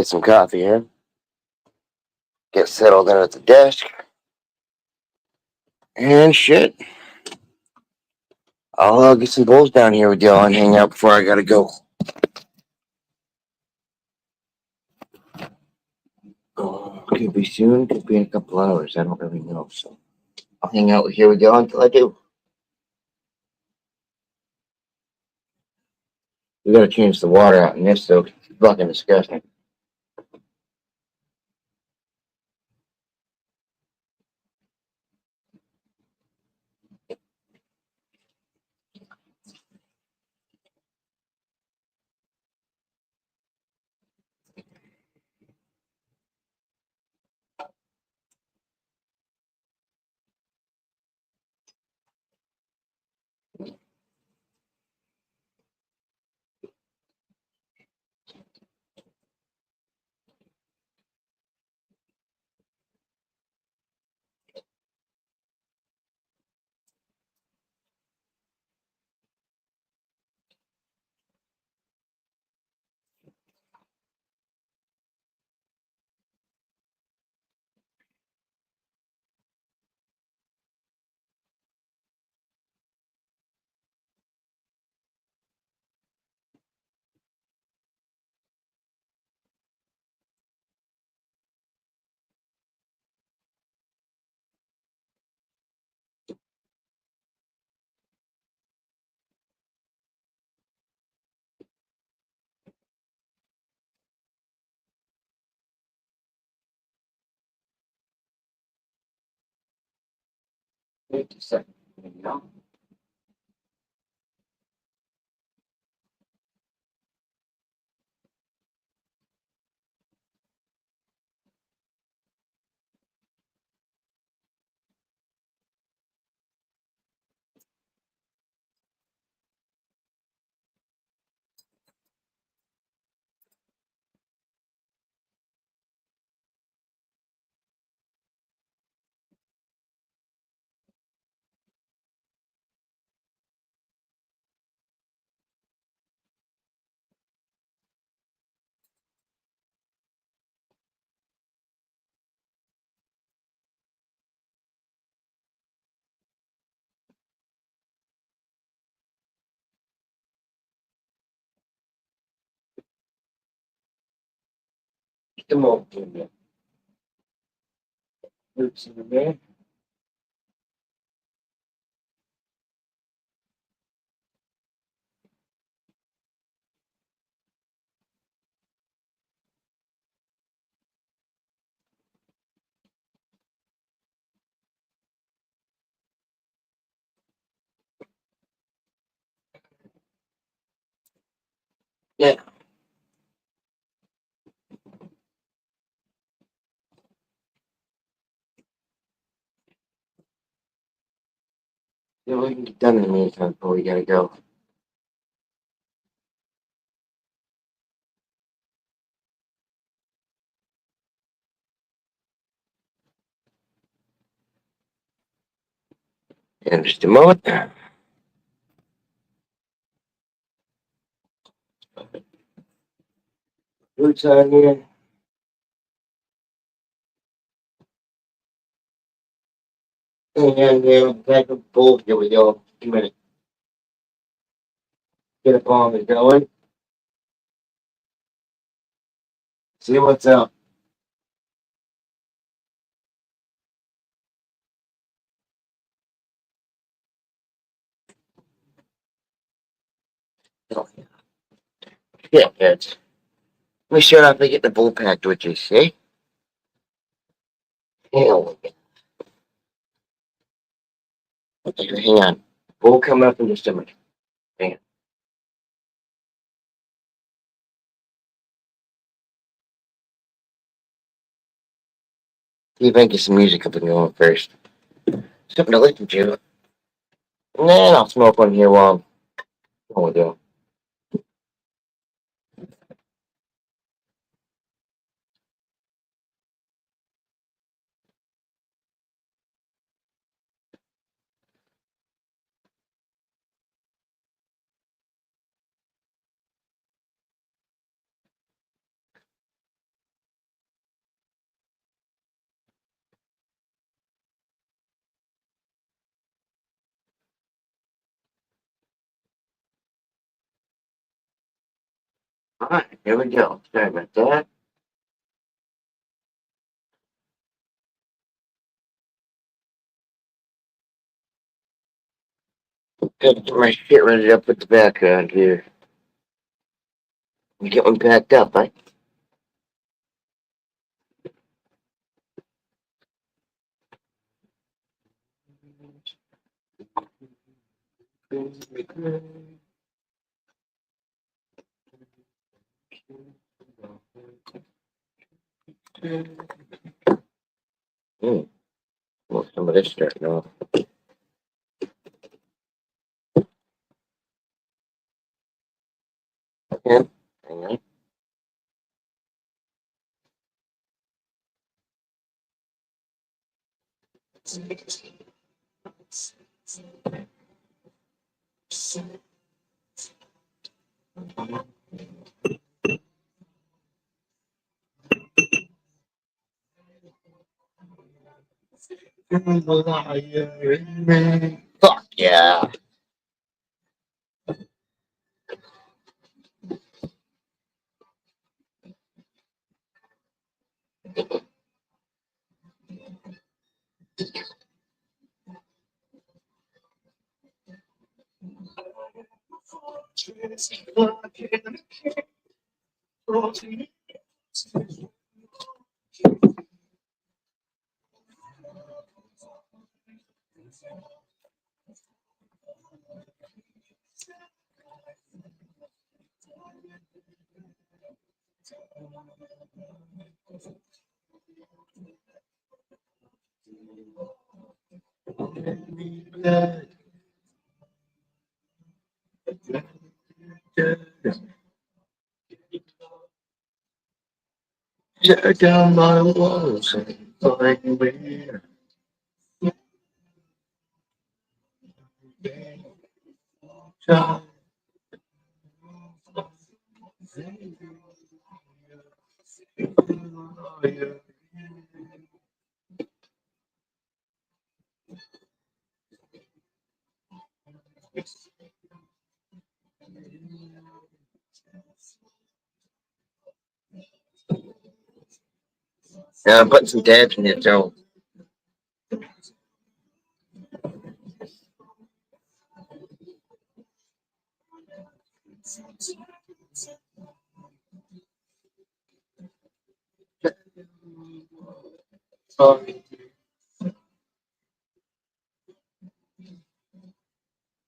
Get some coffee in. Get settled in at the desk. And shit. I'll get some bowls down here with y'all and hang out before I gotta go. Could be soon, could be in a couple hours. I don't really know. So I'll hang out here with y'all until I do. We gotta change the water out in this though. It's fucking disgusting. Wait a second. Come on, Junior. Roots in the man. Yeah. Yeah, we can get done in the meantime before we gotta go. In just a moment. Roots on here. And back of both here we go. 2 minutes. Get a bomb is going. See what's up. Oh, yeah, kids. Let me shut up and get the bull packed with you, see? Hell, okay, hang on. Bull coming up in just a minute. Hang on. See if I can get some music up and going first. Something to listen to. And then I'll smoke one here while we're doing. Alright, here we go. Sorry about that. Gotta get my shit ready to put the background here. Get one packed up, right? Well, some of this starting off. Okay, hang on. Fuck yeah. Tear down my walls and find me. I'm putting some dabs in it, so.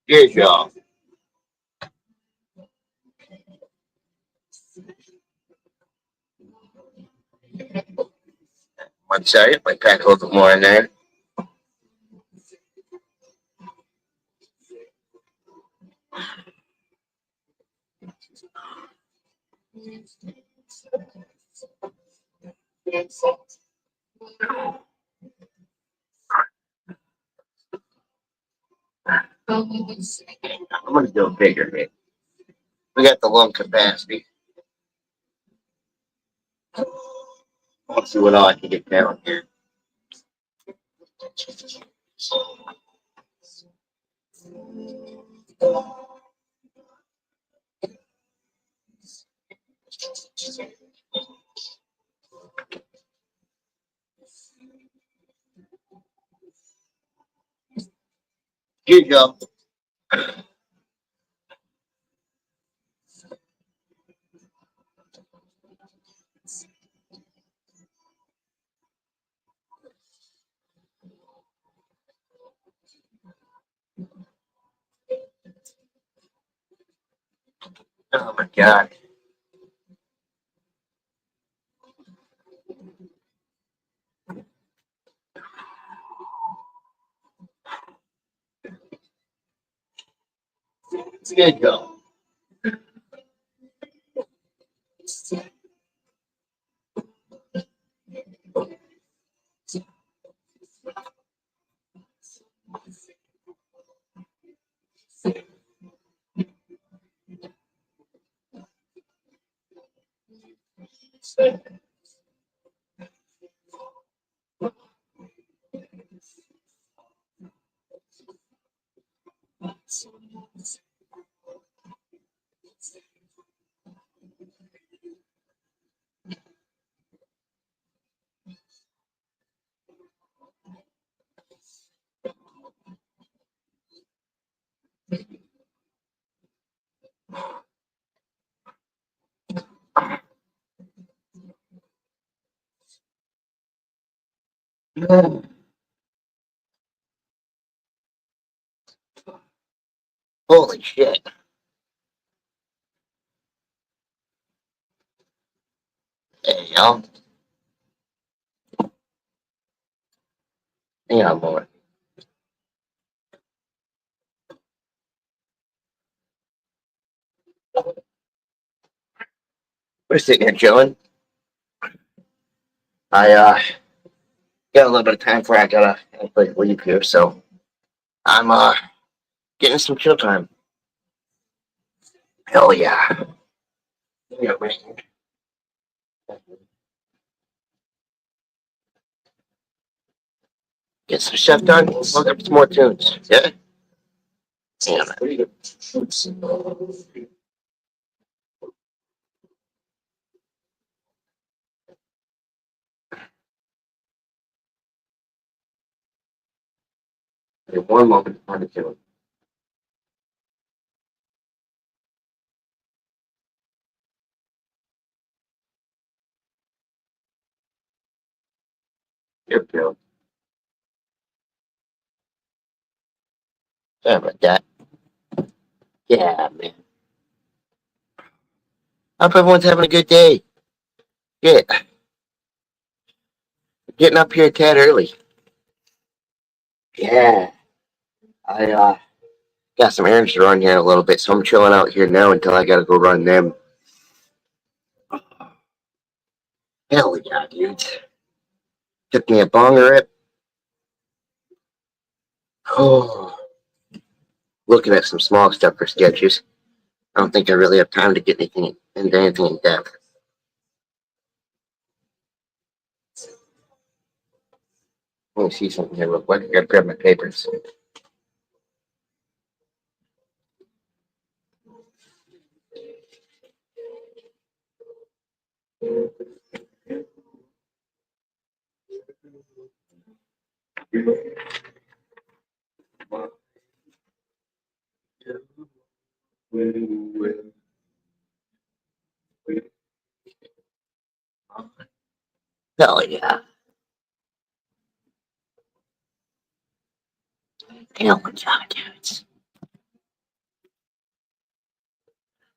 Good job. One second, might pack a little bit more in there. I'm gonna go bigger here. We got the lung capacity. Let's see what all I can get down here. Here you go. Oh my god. Here you go. Holy shit. There you go. Hang on a moment. We're sitting here chilling. I got a little bit of time before I gotta leave here, so I'm getting some chill time. Hell yeah. Yeah, man. Get some stuff done. Look up some more tunes. Yeah. Damn it. One moment on the tune. Here we go. Sorry about that. Yeah, man. Hope everyone's having a good day. Yeah. Getting up here a tad early. Yeah. I got some errands to run here in a little bit, so I'm chilling out here now until I gotta go run them. Hell yeah, dude. Took me a bonger rip. Oh, looking at some small stuff for sketches. I don't think I really have time to get anything into anything in depth. Let me see something here real quick. I gotta grab my papers. Hell yeah. Hell yeah, dudes.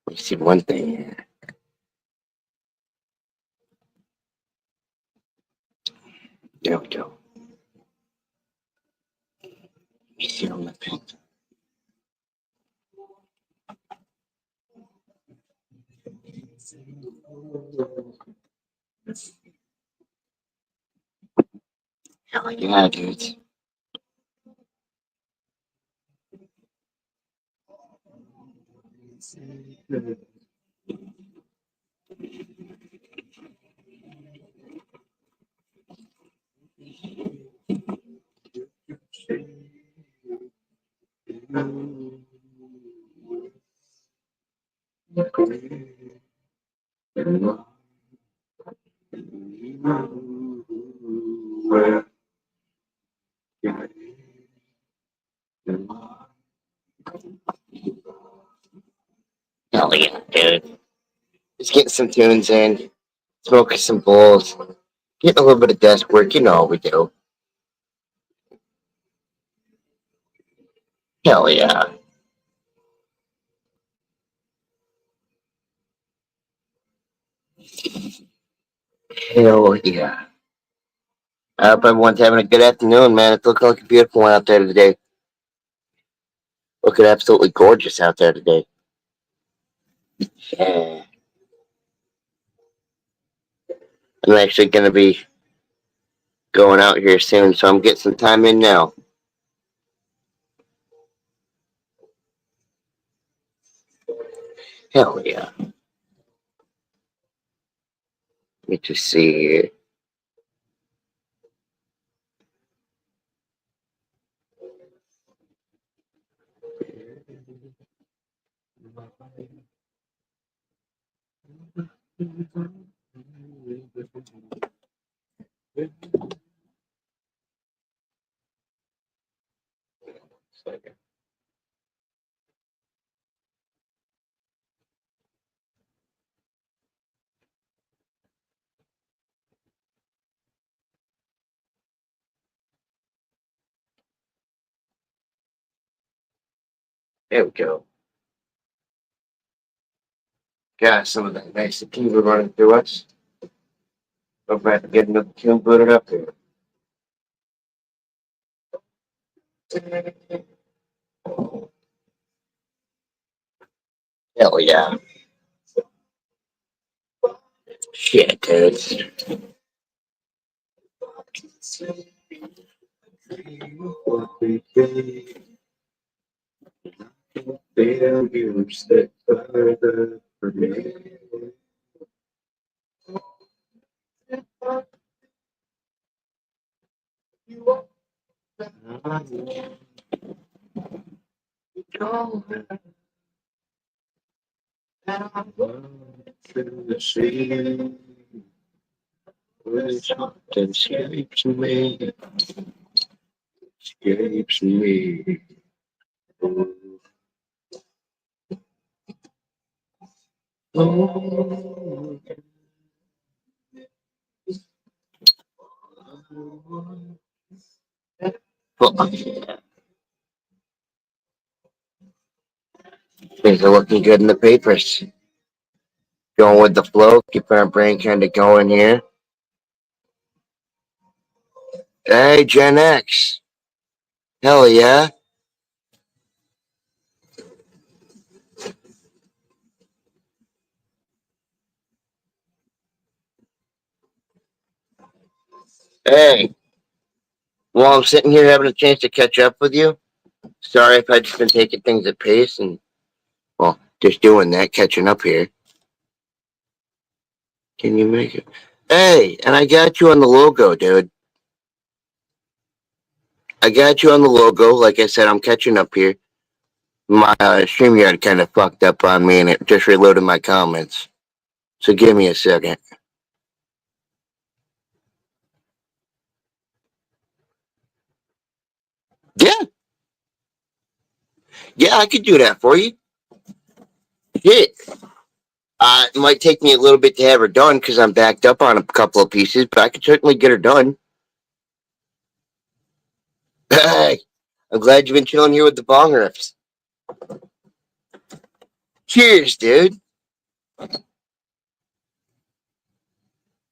Let me see one thing. There we go. Let me see on my pen. Hell yeah, dudes. Hell yeah, dude. Just getting some tunes in, smoking some bowls, getting a little bit of desk work. You know what we do. Hell yeah. Hell yeah. I hope everyone's having a good afternoon, man. It's looking like a beautiful one out there today. Looking absolutely gorgeous out there today. Yeah. I'm actually going to be going out here soon, so I'm getting some time in now. Hell yeah. Let me just see here. There we go. Got some of that nice tequila running through us. We're about to get another tune booted up here. Hell yeah. Shit, dude. Escapes me, escapes me. Oh, things are looking good in the papers. Going with the flow, keeping our brain kind of going here. Hey, Gen X. Hell yeah. Hey, while I'm sitting here having a chance to catch up with you, sorry if I've just been taking things at pace and, well, just doing that, catching up here. Can you make it? Hey, and I got you on the logo, dude. I got you on the logo. Like I said, I'm catching up here. My StreamYard kind of fucked up on me and it just reloaded my comments. So give me a second. Yeah. Yeah, I could do that for you. Shit. It might take me a little bit to have her done because I'm backed up on a couple of pieces, but I could certainly get her done. Hey, I'm glad you've been chilling here with the bong riffs. Cheers, dude.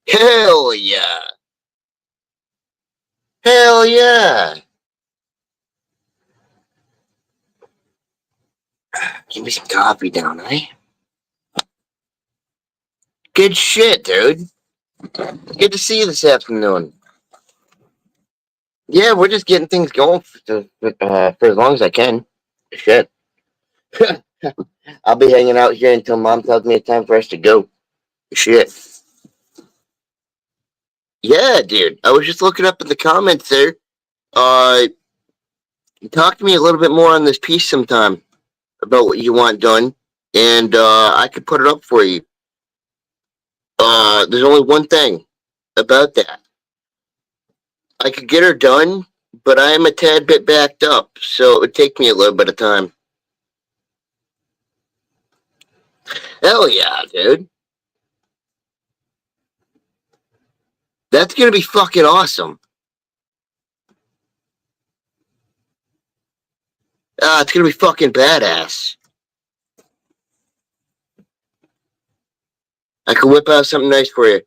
Hell yeah. Hell yeah. Give me some coffee down, eh? Good shit, dude. Good to see you this afternoon. Yeah, we're just getting things going for as long as I can. Shit. I'll be hanging out here until Mom tells me it's time for us to go. Shit. Yeah, dude. I was just looking up in the comments there. Uh, Talk to me a little bit more on this piece sometime about what you want done, and I could put it up for you. There's only one thing about that. I could get her done, but I am a tad bit backed up, so it would take me a little bit of time. Hell yeah, dude. That's gonna be fucking awesome. It's gonna be fucking badass. I could whip out something nice for you.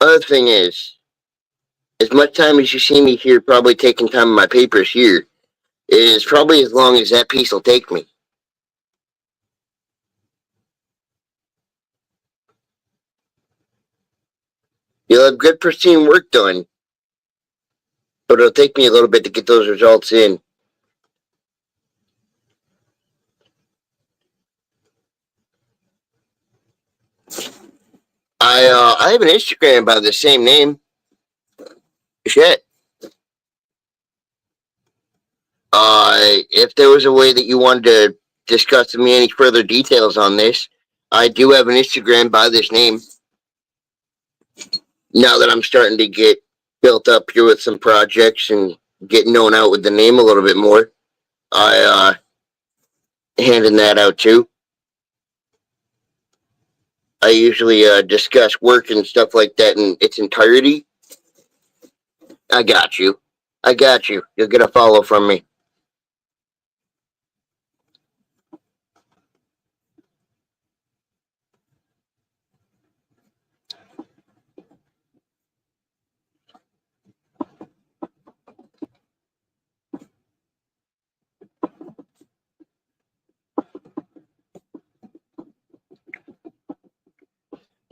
Other thing is, as much time as you see me here, probably taking time in my papers here, is probably as long as that piece will take me. You'll have good, pristine work done, but it'll take me a little bit to get those results in. I have an Instagram by the same name. Shit. If there was a way that you wanted to discuss with me any further details on this, I do have an Instagram by this name. Now that I'm starting to get built up here with some projects and get known out with the name a little bit more, I handing that out too. I usually discuss work and stuff like that in its entirety. I got you. I got you. You'll get a follow from me.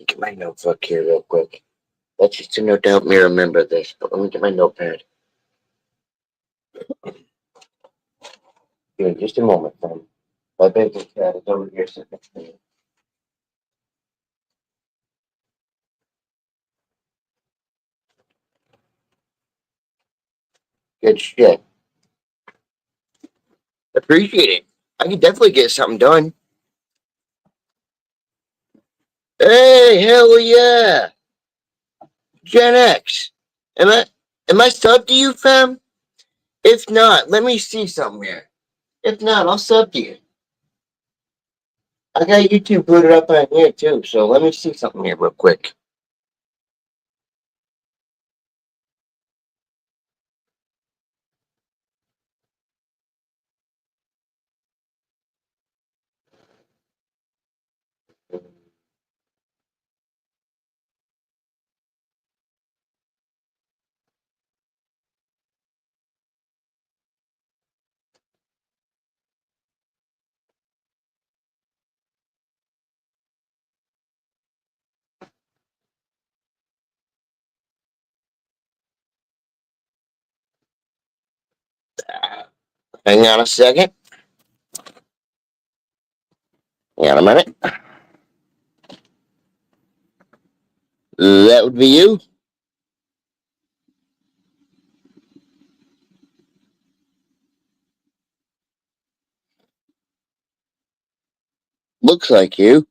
Get my notebook here real quick. That's just to no doubt me remember this, but let me get my notepad. Give me just a moment, fam. My baby cat is over here sitting next to me. Good shit. Appreciate it. I can definitely get something done. Hey, hell yeah! Gen X. Am I subbed to you, fam? If not, let me see something here. If not, I'll sub to you. I got YouTube booted up on here too, so let me see something here real quick. Hang on a second. Hang on a minute. That would be you. Looks like you.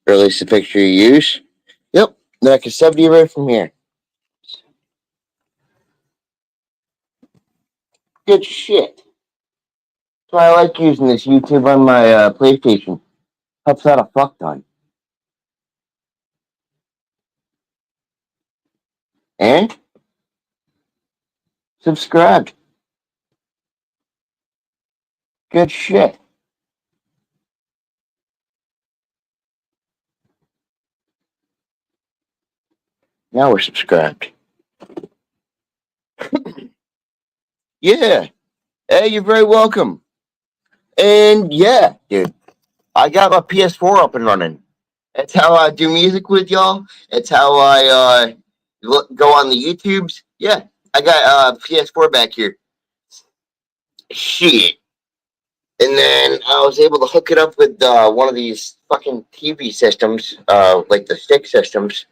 Release the picture you use. Yep. Then I can sub to you right from here. Good shit. That's why I like using this YouTube on my PlayStation. Helps out a fuck ton. And subscribed. Good shit. Now we're subscribed. Yeah. Hey, you're very welcome. And yeah, dude, I got my PS4 up and running. That's how I do music with y'all. It's how I go on the YouTubes. Yeah, I got PS4 back here. Shit. And then I was able to hook it up with one of these fucking TV systems, like the stick systems,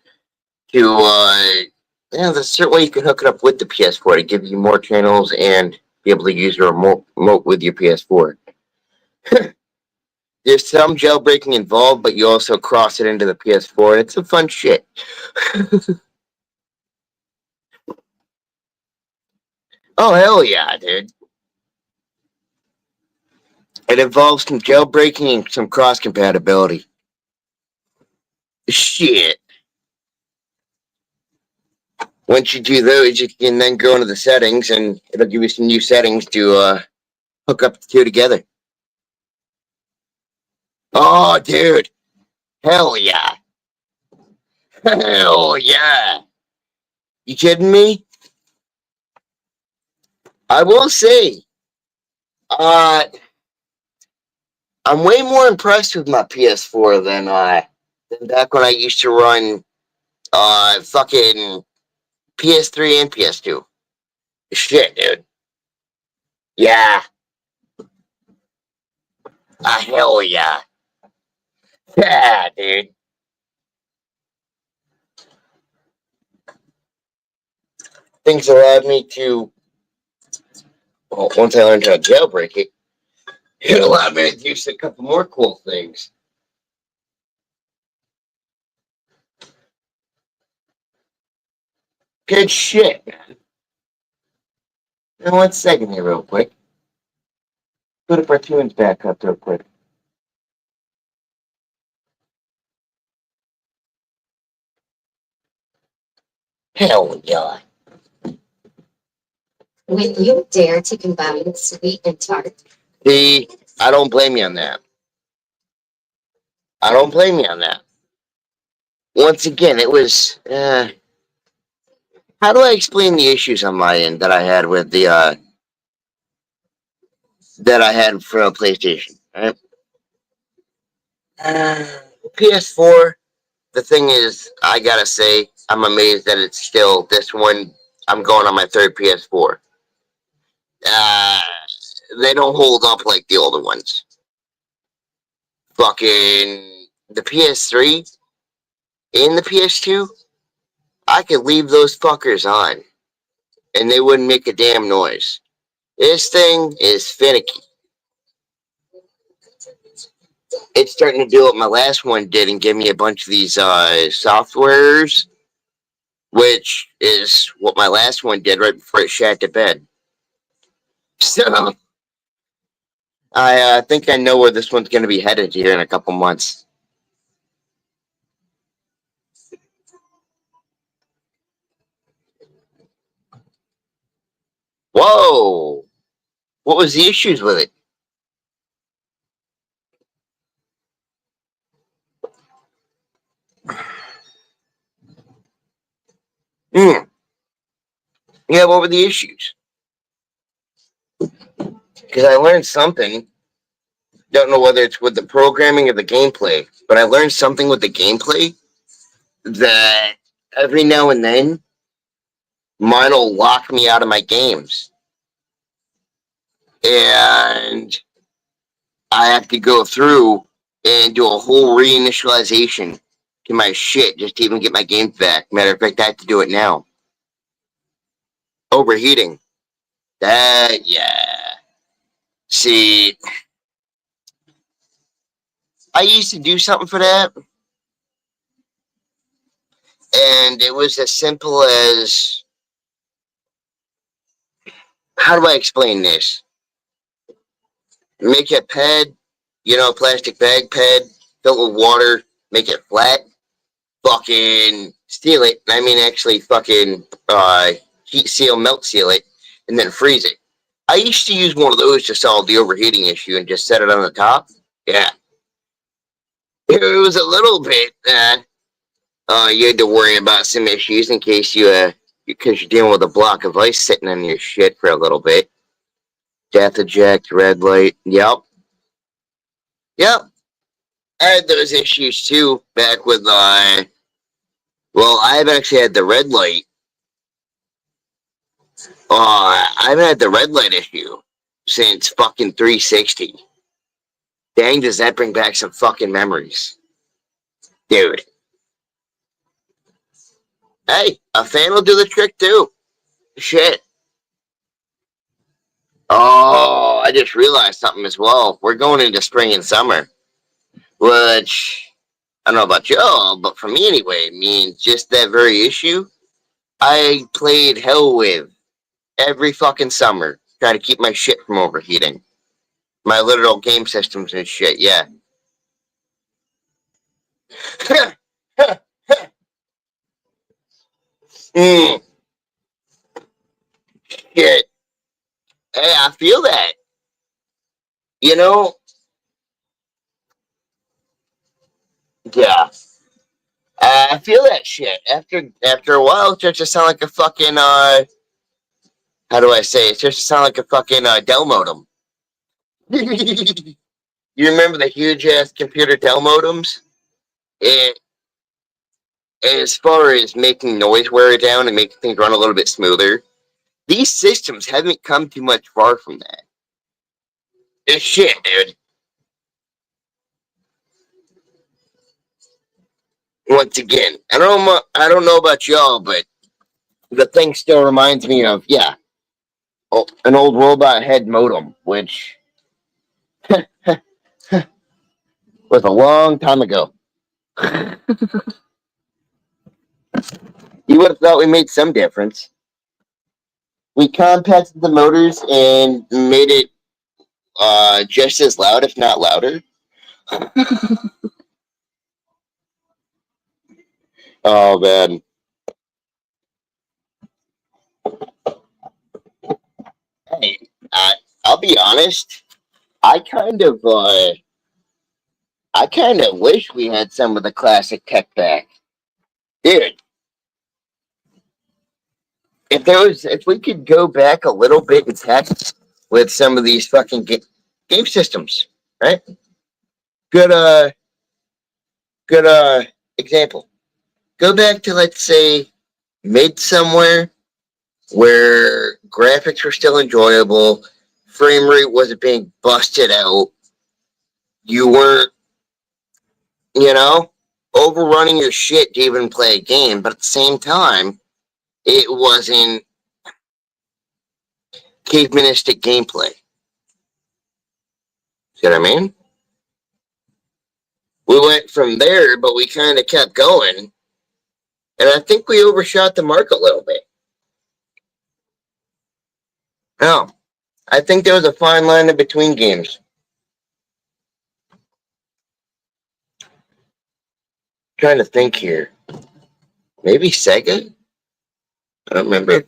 to there's a certain way you can hook it up with the PS4 to give you more channels and be able to use your remote with your PS4. There's some jailbreaking involved, but you also cross it into the PS4, and it's some fun shit. Oh, hell yeah, dude. It involves some jailbreaking and some cross compatibility. Shit. Once you do those, you can then go into the settings, and it'll give you some new settings to hook up the two together. Oh, dude. Hell yeah. Hell yeah. You kidding me? I will say, uh, I'm way more impressed with my PS4 than back when I used to run fucking PS3 and PS2. Shit, dude. Yeah. Hell yeah. Yeah, dude. Things allowed me to, well, once I learned how to jailbreak it, it allowed me to do a couple more cool things. Good shit, man. Now, 1 second here, real quick. Put our tunes back up real quick. Hell yeah. Will you dare to combine sweet and tart? See, I don't blame you on that. I don't blame you on that. Once again, it was. How do I explain the issues on my end that I had with the that I had for a PlayStation? Right? PS4. The thing is, I gotta say, I'm amazed that it's still this one. I'm going on my third PS4. Uh, they don't hold up like the older ones. Fucking the PS3 and the PS2, I could leave those fuckers on and they wouldn't make a damn noise. This thing is finicky. It's starting to do what my last one did and give me a bunch of these softwares, which is what my last one did right before it shat to bed. So I think I know where this one's going to be headed here in a couple months. Whoa! What was the issues with it? Yeah, what were the issues? Because I learned something. Don't know whether it's with the programming or the gameplay, but I learned something with the gameplay that every now and then mine will lock me out of my games. And I have to go through and do a whole reinitialization to my shit just to even get my games back. Matter of fact, I have to do it now. Overheating. That, yeah. See, I used to do something for that, and it was as simple as, how do I explain this? Make a pad, plastic bag pad, fill it with water, make it flat, fucking seal it. I mean, actually, fucking heat seal, melt seal it, and then freeze it. I used to use one of those to solve the overheating issue and just set it on the top. Yeah, it was a little bit. You had to worry about some issues in case because you're dealing with a block of ice sitting on your shit for a little bit. Death eject, red light. Yep. Yep. I had those issues too back with well, I've actually had the red light. I haven't had the red light issue since fucking 360. Dang, does that bring back some fucking memories. Dude. Hey, a fan will do the trick too. Shit. Oh, I just realized something as well. We're going into spring and summer, which I don't know about y'all, but for me anyway, means just that very issue I played hell with every fucking summer, trying to keep my shit from overheating. My literal game systems and shit, yeah. Shit. Hey, I feel that. You know? Yeah. I feel that shit. After a while, it starts to sound like a fucking how do I say it? It starts to sound like a fucking Dell modem. You remember the huge ass computer Dell modems? It, as far as making noise wear it down and making things run a little bit smoother, these systems haven't come too much far from that. It's shit, dude. Once again, I don't know about y'all, but the thing still reminds me of an old robot head modem, which was a long time ago. You would have thought we made some difference. We compacted the motors and made it just as loud, if not louder. Oh man. Hey, I'll be honest. I kind of wish we had some of the classic tech back, dude. If we could go back a little bit in tech with some of these fucking game systems, right? Good, good, example. Go back to, let's say, mid somewhere where graphics were still enjoyable, frame rate wasn't being busted out, you weren't, you know, overrunning your shit to even play a game, but at the same time, it wasn't cavemanistic gameplay. See what I mean? We went from there, but we kind of kept going, and I think we overshot the mark a little bit. No, I think there was a fine line in between games. Trying to think here. Maybe Sega? I don't remember if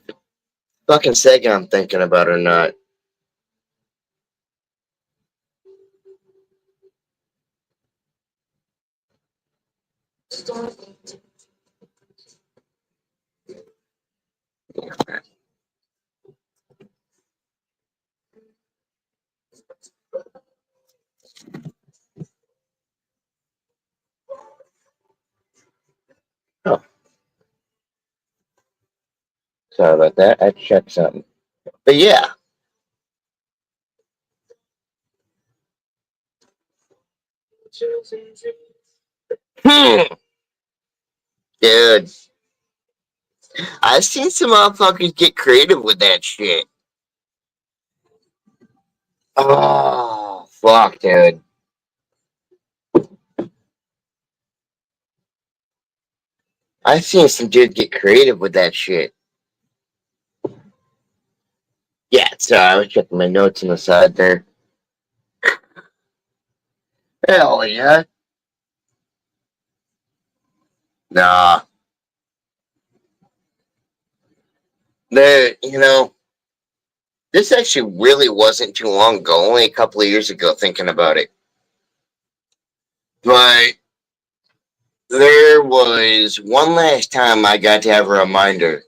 fucking Sega I'm thinking about or not. Oh, sorry about that. I checked something. But yeah. Dude, I've seen some motherfuckers get creative with that shit. Oh, fuck, dude. I've seen some dude get creative with that shit. Yeah, so I was checking my notes on the side there. Hell yeah. Nah. This actually really wasn't too long ago, only a couple of years ago, thinking about it. But there was one last time I got to have a reminder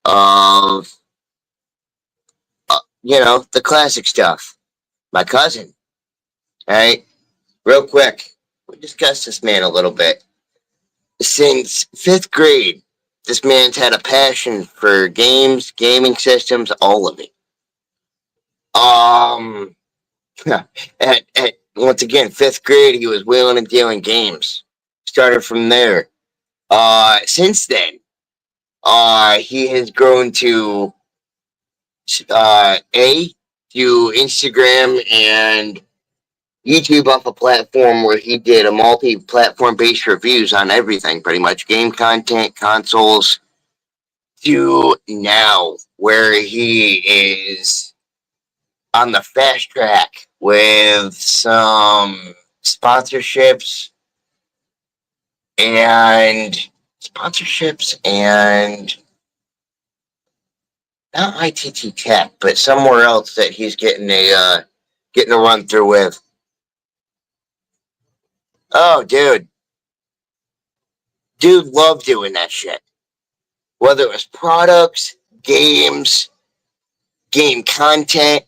of, the classic stuff. My cousin, right? Real quick, we discussed this man a little bit. Since fifth grade, this man's had a passion for games, gaming systems, all of it. Um, at once again, fifth grade, he was wheeling and dealing games. Started from there. Since then, he has grown to do Instagram and YouTube off a platform where he did a multi-platform based reviews on everything, pretty much game content, consoles, to now where he is on the fast track with some sponsorships and not ITT Tech, but somewhere else that he's getting a run through with. Oh, dude loved doing that shit. Whether it was products, games, game content.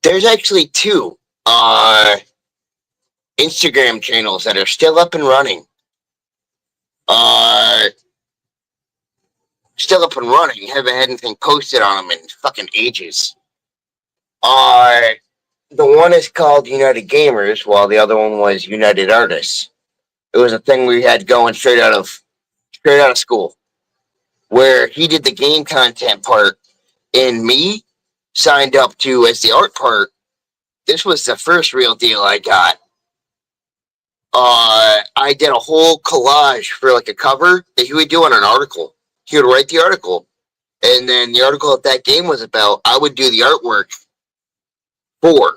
There's actually two Instagram channels that are still up and running. Still up and running. Haven't had anything posted on them in fucking ages. The one is called United Gamers, while the other one was United Artists. It was a thing we had going straight out of school, where he did the game content part, and me signed up to as the art part. This was the first real deal I got. I did a whole collage for like a cover that he would do on an article. He would write the article, and then the article that game was about, I would do the artwork for.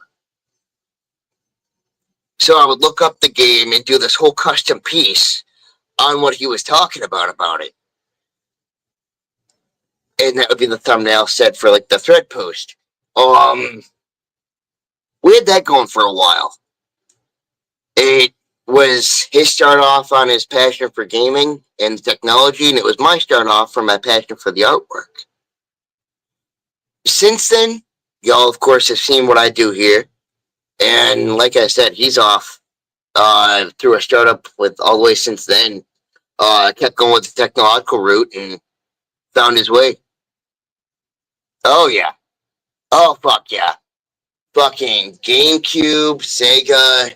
So I would look up the game and do this whole custom piece on what he was talking about it. and that would be the thumbnail set for like the thread post. We had that going for a while. It was his start off on his passion for gaming and technology, and it was my start off from my passion for the artwork. Since then, y'all of course have seen what I do here, and like I said, he's off through a startup with all the way since then. Kept going with the technological route and found his way. Oh yeah. Oh fuck yeah. Fucking GameCube, Sega,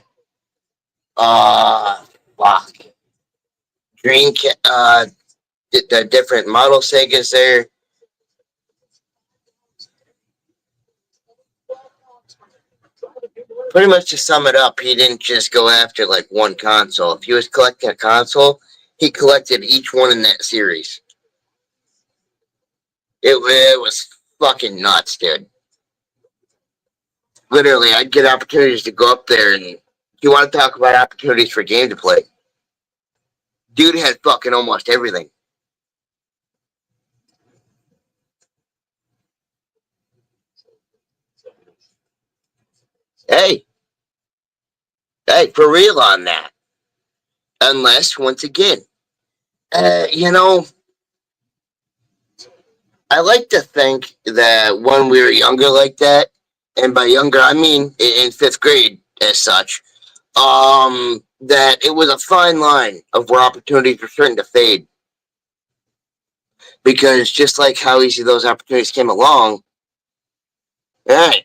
fuck. Dreamcast, the different model Segas there. Pretty much to sum it up, he didn't just go after like one console. If he was collecting a console, he collected each one in that series. It was fucking nuts, dude. Literally, I'd get opportunities to go up there, and you want to talk about opportunities for game to play. Dude had fucking almost everything. Hey, for real on that. Unless, once again, you know, I like to think that when we were younger like that, and by younger I mean in fifth grade as such, that it was a fine line of where opportunities were starting to fade. Because just like how easy those opportunities came along, right,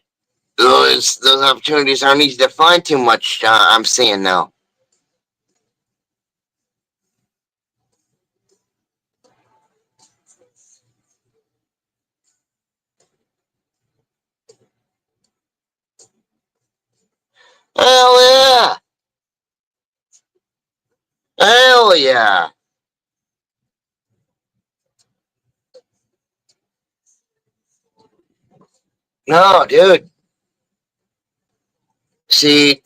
those opportunities aren't easy to find too much, I'm seeing now. Hell yeah! Hell yeah! No, dude. See,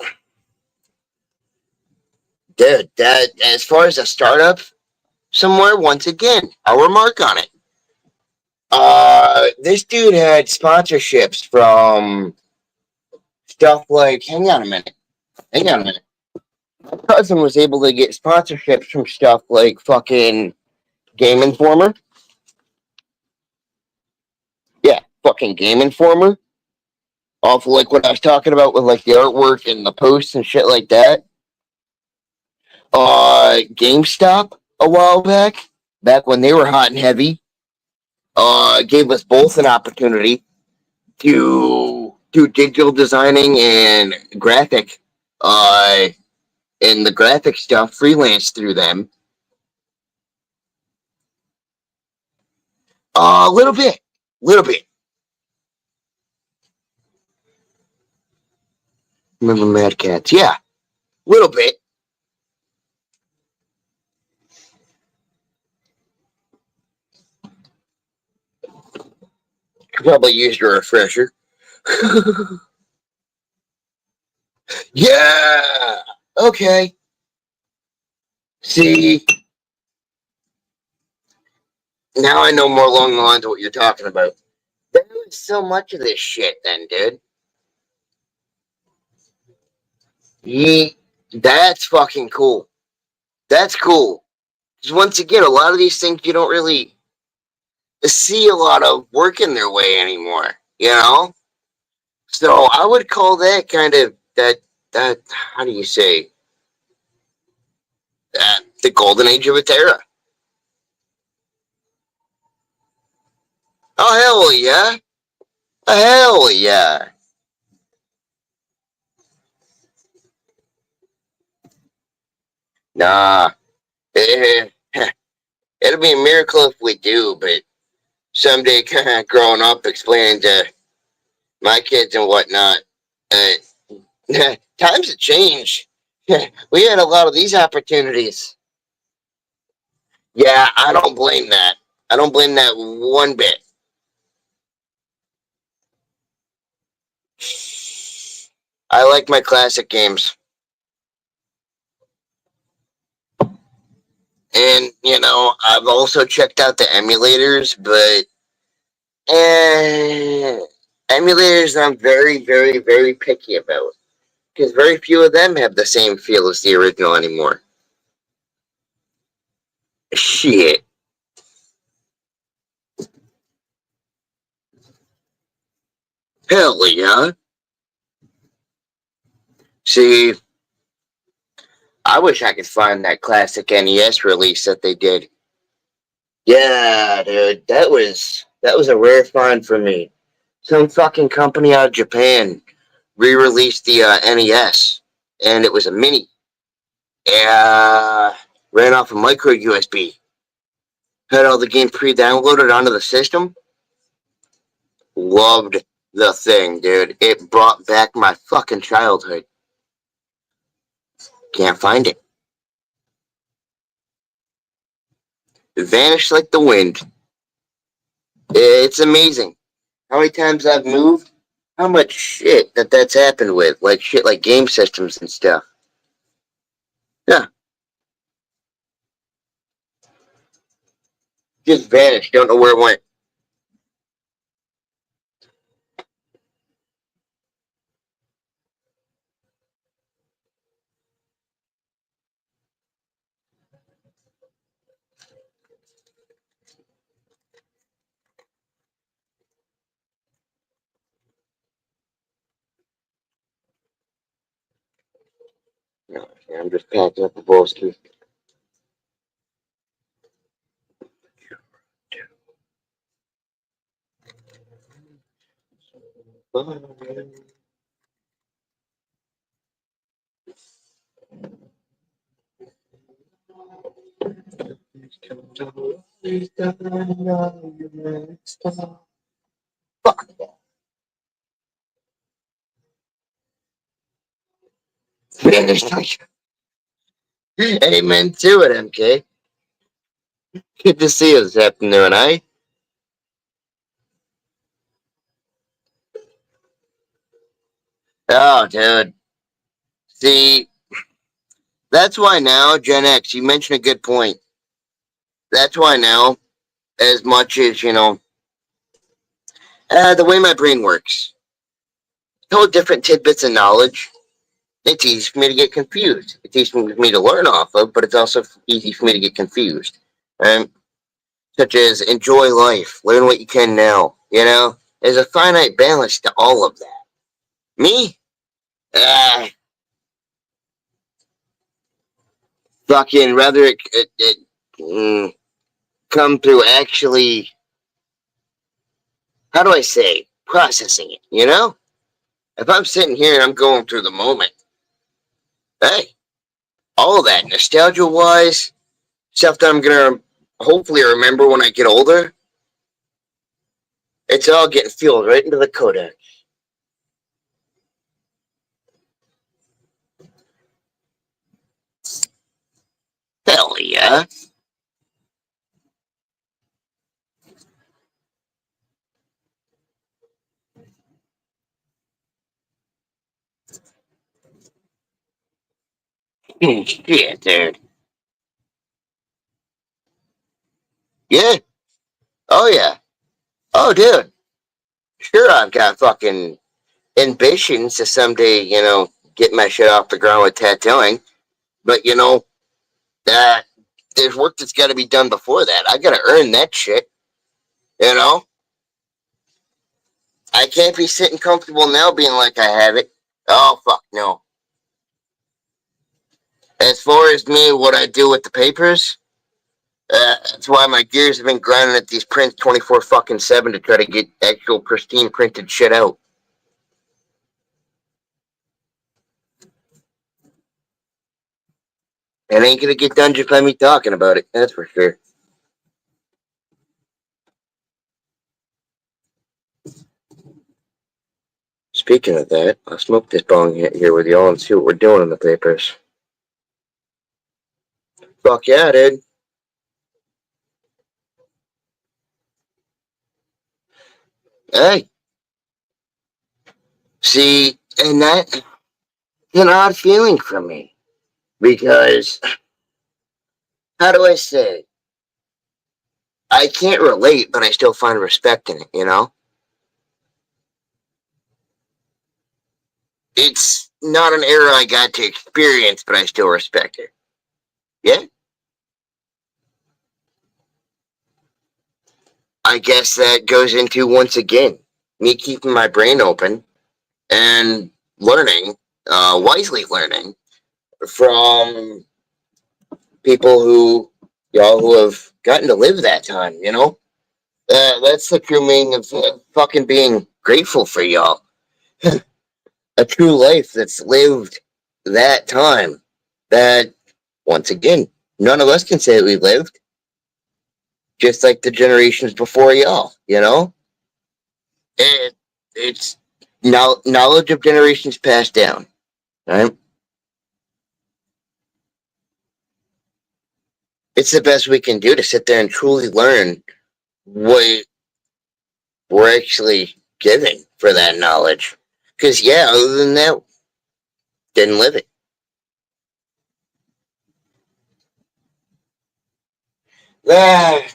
dude, that as far as a startup somewhere, once again, I'll remark on it. This dude had sponsorships from stuff like, hang on a minute. My cousin was able to get sponsorships from stuff like fucking Game Informer. Yeah, fucking Game Informer. Off of like what I was talking about with like the artwork and the posts and shit like that. GameStop a while back when they were hot and heavy, gave us both an opportunity to do digital designing and graphic, and the graphic stuff freelance through them. A little bit. Remember Mad Cats? Yeah, little bit. Could probably use your refresher. Yeah. Okay. See, now I know more along the lines of what you're talking about. There was so much of this shit then, dude. Yeah, that's fucking cool. That's cool. Because once again, a lot of these things you don't really see a lot of working their way anymore, you know? So I would call that kind of that how do you say that the golden age of its era. Oh hell yeah. Hell yeah. Nah. It'll be a miracle if we do, but someday growing up explaining to my kids and whatnot, uh, times have changed. We had a lot of these opportunities. Yeah, I don't blame that. I don't blame that one bit. I like my classic games. And, you know, I've also checked out the emulators, but And emulators I'm very, very, very picky about. Because very few of them have the same feel as the original anymore. Shit. Hell yeah. See, I wish I could find that classic NES release that they did. Yeah, dude, that was a rare find for me. Some fucking company out of Japan re-released the NES, and it was a mini. Ran off a micro USB. Had all the games pre-downloaded onto the system. Loved the thing, dude. It brought back my fucking childhood. Can't find it. It vanished like the wind. It's amazing how many times I've moved, how much shit that's happened with, like shit like game systems and stuff. Yeah, just vanished. Don't know where it went. No, I'm just packing up the bolster. Fuck. Vanished like. Amen to it, MK. Good to see you this afternoon, eh? Oh, dude. See, that's why now, Gen X, you mentioned a good point. That's why now, as much as, the way my brain works, whole different tidbits of knowledge, it's easy for me to get confused. It's easy for me to learn off of, but it's also easy for me to get confused. Right? Such as enjoy life, learn what you can now. There's a finite balance to all of that. Me? Ah, fucking rather it come through actually, how do I say, processing it. If I'm sitting here and I'm going through the moment, hey, all of that nostalgia wise, stuff that I'm gonna hopefully remember when I get older, it's all getting fueled right into the codec. Hell yeah. Shit, dude. Yeah. Oh yeah. Oh dude. Sure, I've got fucking ambitions to someday, get my shit off the ground with tattooing. But that there's work that's got to be done before that. I got to earn that shit. You know, I can't be sitting comfortable now, being like I have it. Oh fuck no. As far as me, what I do with the papers, that's why my gears have been grinding at these prints 24 fucking 7 to try to get actual pristine printed shit out. It ain't gonna get done just by me talking about it. That's for sure. Speaking of that, I'll smoke this bong here with y'all and see what we're doing in the papers. Fuck yeah, dude. Hey, see, and that's an odd feeling for me because, how do I say? I can't relate, but I still find respect in it, you know? It's not an era I got to experience, but I still respect it. Yeah? I guess that goes into, once again, me keeping my brain open and learning, wisely learning from people y'all who have gotten to live that time, you know? That's the true meaning of fucking being grateful for y'all. A true life that's lived that time that, once again, none of us can say that we lived, just like the generations before y'all, you know? It's knowledge of generations passed down, right? It's the best we can do to sit there and truly learn what we're actually given for that knowledge. Because, yeah, other than that, didn't live it. That's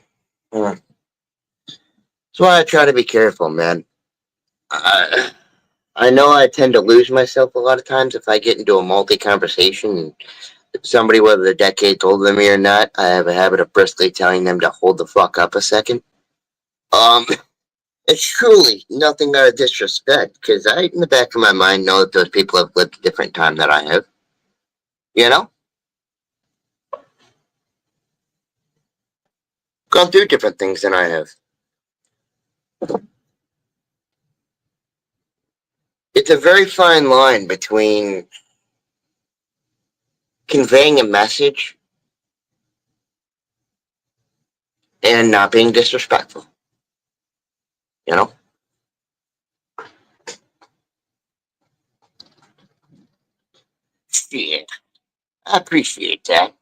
why I try to be careful, man. I know I tend to lose myself a lot of times if I get into a multi-conversation and somebody, whether they're decades older than me or not, I have a habit of briskly telling them to hold the fuck up a second. It's truly nothing out of disrespect, because I, in the back of my mind, know that those people have lived a different time than I have. You know? Gone through different things than I have. It's a very fine line between conveying a message and not being disrespectful. You know? Shit. I appreciate that.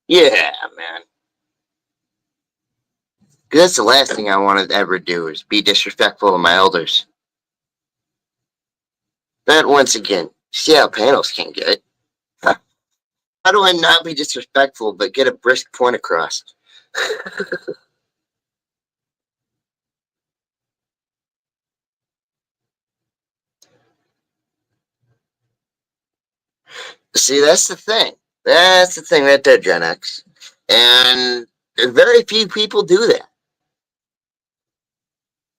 Yeah, man. Because that's the last thing I want to ever do is be disrespectful to my elders. But once again, see how panels can get. How do I not be disrespectful but get a brisk point across? See, that's the thing. That's the thing right there, Gen X. And very few people do that.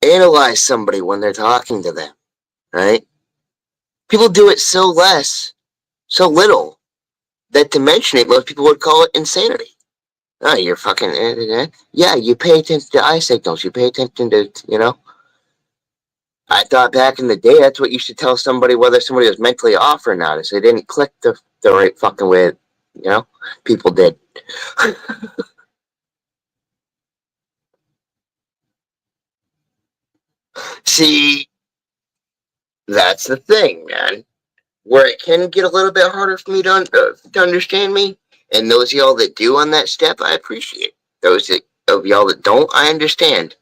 Analyze somebody when they're talking to them, right? People do it so little, that to mention it, most people would call it insanity. Oh, you're fucking... Yeah, you pay attention to eye signals. You pay attention to, you know? I thought back in the day, that's what you should tell somebody whether somebody was mentally off or not, is they didn't click the right fucking way, you know? People did. See, that's the thing, man. Where it can get a little bit harder for me to understand me, and those of y'all that do on that step, I appreciate. Those of y'all that don't, I understand.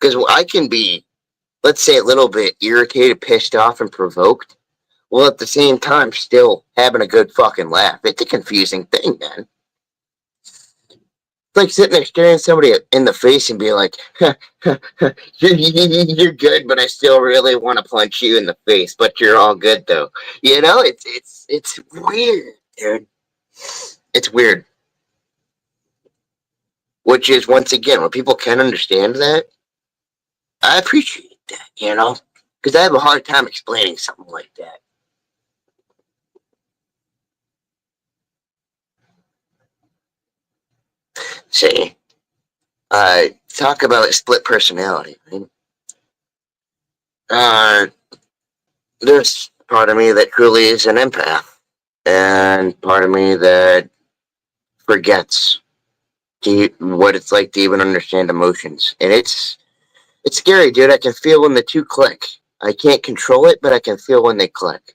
Because I can be, let's say, a little bit irritated, pissed off, and provoked, while at the same time still having a good fucking laugh. It's a confusing thing, man. It's like sitting there staring somebody in the face and being like, you're good, but I still really want to punch you in the face, but you're all good though. You know, it's weird, dude. It's weird. Which is, once again, when people can understand that, I appreciate that, you know? Because I have a hard time explaining something like that. See, talk about split personality, right? There's part of me that truly is an empath, and part of me that forgets what it's like to even understand emotions. And it's scary, dude. I can feel when the two click. I can't control it, but I can feel when they click.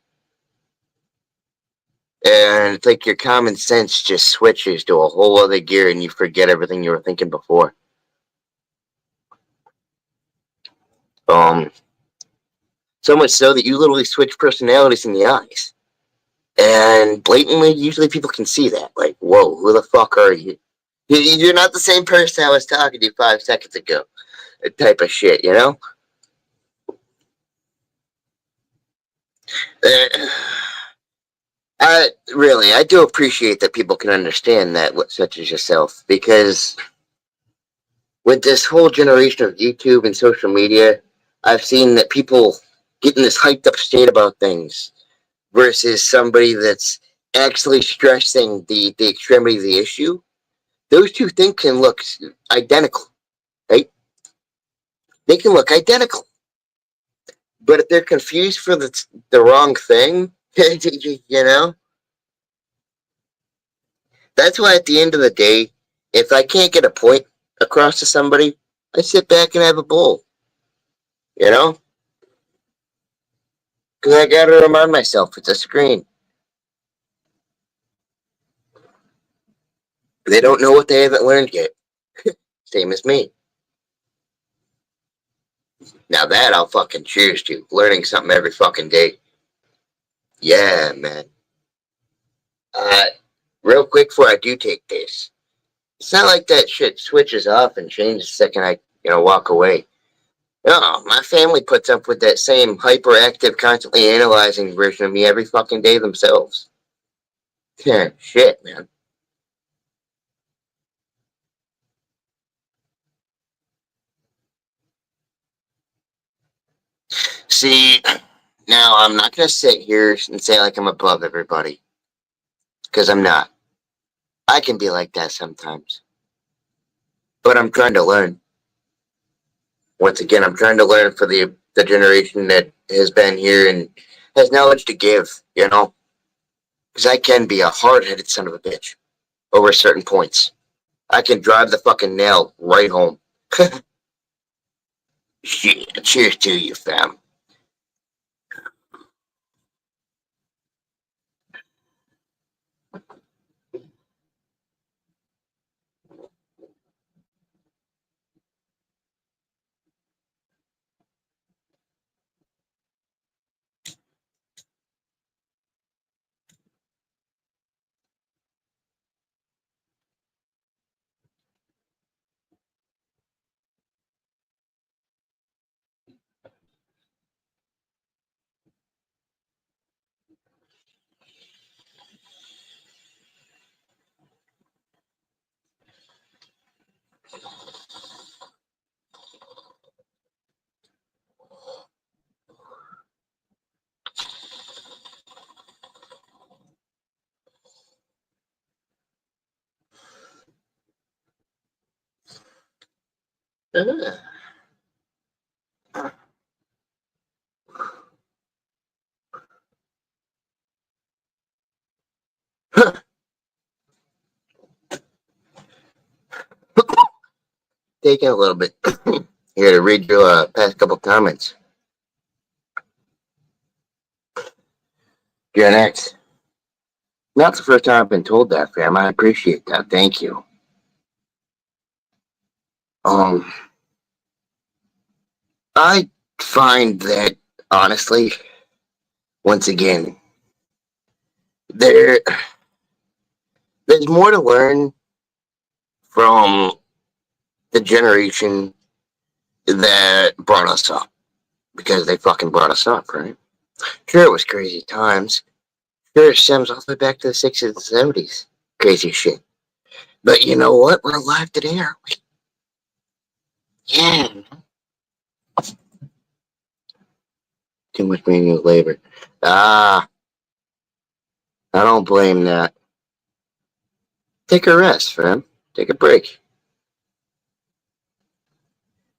And it's like your common sense just switches to a whole other gear and you forget everything you were thinking before. So much so that you literally switch personalities in the eyes. And blatantly, usually people can see that. Like, whoa, who the fuck are you? You're not the same person I was talking to 5 seconds ago. Type of shit, you know? Uh, I do appreciate that people can understand that, such as yourself, because with this whole generation of YouTube and social media, I've seen that people get in this hyped up state about things versus somebody that's actually stressing the extremity of the issue. Those two things can look identical, right? They can look identical. But if they're confused for the wrong thing, you know, that's why at the end of the day, if I can't get a point across to somebody, I sit back and have a bowl, you know? Because I got to remind myself it's a screen. They don't know what they haven't learned yet. Same as me. Now that I'll fucking cheers to. Learning something every fucking day. Yeah, man. Uh, Real quick before I do take this. It's not like that shit switches off and changes the second I, walk away. No, my family puts up with that same hyperactive, constantly analyzing version of me every fucking day themselves. Yeah, shit, man. See, now I'm not gonna sit here and say like I'm above everybody, because I'm not. I can be like that sometimes, but I'm trying to learn. Once again, I'm trying to learn for the generation that has been here and has knowledge to give. Because I can be a hard-headed son of a bitch over certain points. I can drive the fucking nail right home. Shit, cheers to you, fam. Taking a little bit here to read your past couple comments. Gen X. Not the first time I've been told that, fam. I appreciate that. Thank you. Um, I find that honestly, once again, there there's more to learn from the generation that brought us up because they fucking brought us up, right? Sure, it was crazy times. Sure, it stems all the way back to the 60s and 70s. Crazy shit. But you know what? We're alive today, aren't we? Yeah. Too much manual labor. Ah, I don't blame that. Take a rest, fam. Take a break.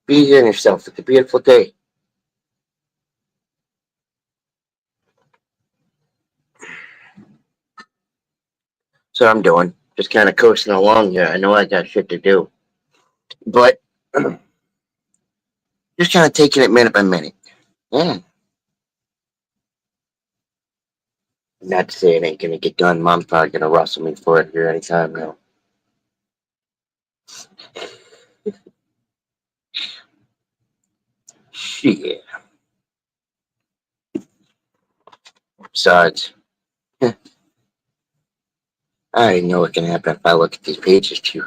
Be easy on yourself. It's a beautiful day. So I'm doing. Just kind of coasting along here. I know I got shit to do. But just kind of taking it minute by minute. Yeah. Not to say it ain't gonna get done. Mom's probably gonna rustle me for it here anytime now. Shit. Besides, I already know what can happen if I look at these pages too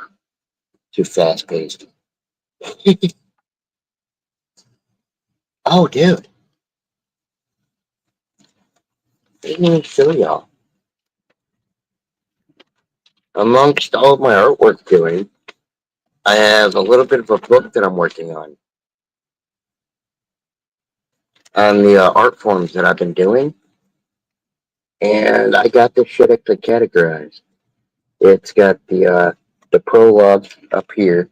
Too fast paced. Oh, dude. I didn't even show y'all. Amongst all of my artwork doing, I have a little bit of a book that I'm working on the art forms that I've been doing. And I got this shit actually categorized. It's got the prologue up here,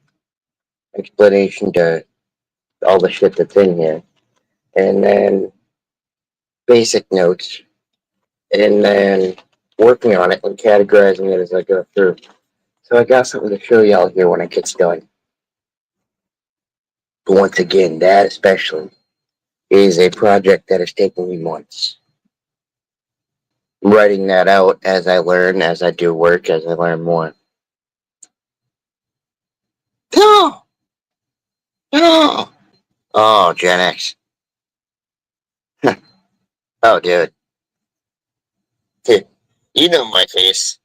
explanation to all the shit that's in here, and then basic notes, and then working on it and categorizing it as I go through. So I got something to show y'all here when it gets done. But once again, that especially is a project that has taken me months. Writing that out as I learn, as I do work, as I learn more. No! No! Oh, Gen X. Oh, dude. You know my face.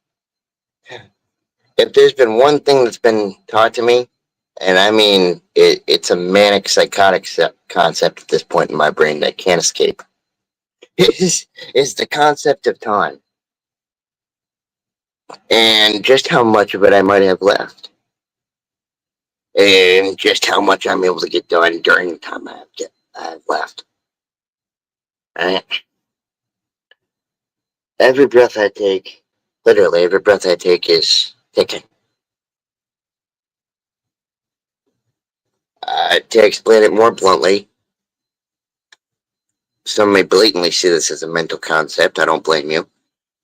If there's been one thing that's been taught to me, and I mean, it's a manic psychotic concept at this point in my brain that I can't escape, is the concept of time. And just how much of it I might have left. And just how much I'm able to get done during the time I have left. Right? Every breath I take, literally every breath I take is ticking. To explain it more bluntly, some may blatantly see this as a mental concept. I don't blame you.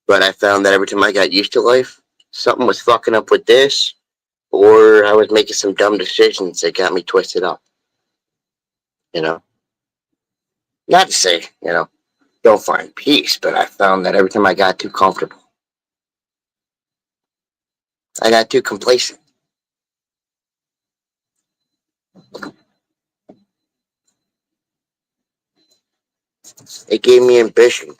But I found that every time I got used to life, something was fucking up with this, or I was making some dumb decisions that got me twisted up. You know? Not to say, don't find peace, but I found that every time I got too comfortable, I got too complacent. It gave me ambition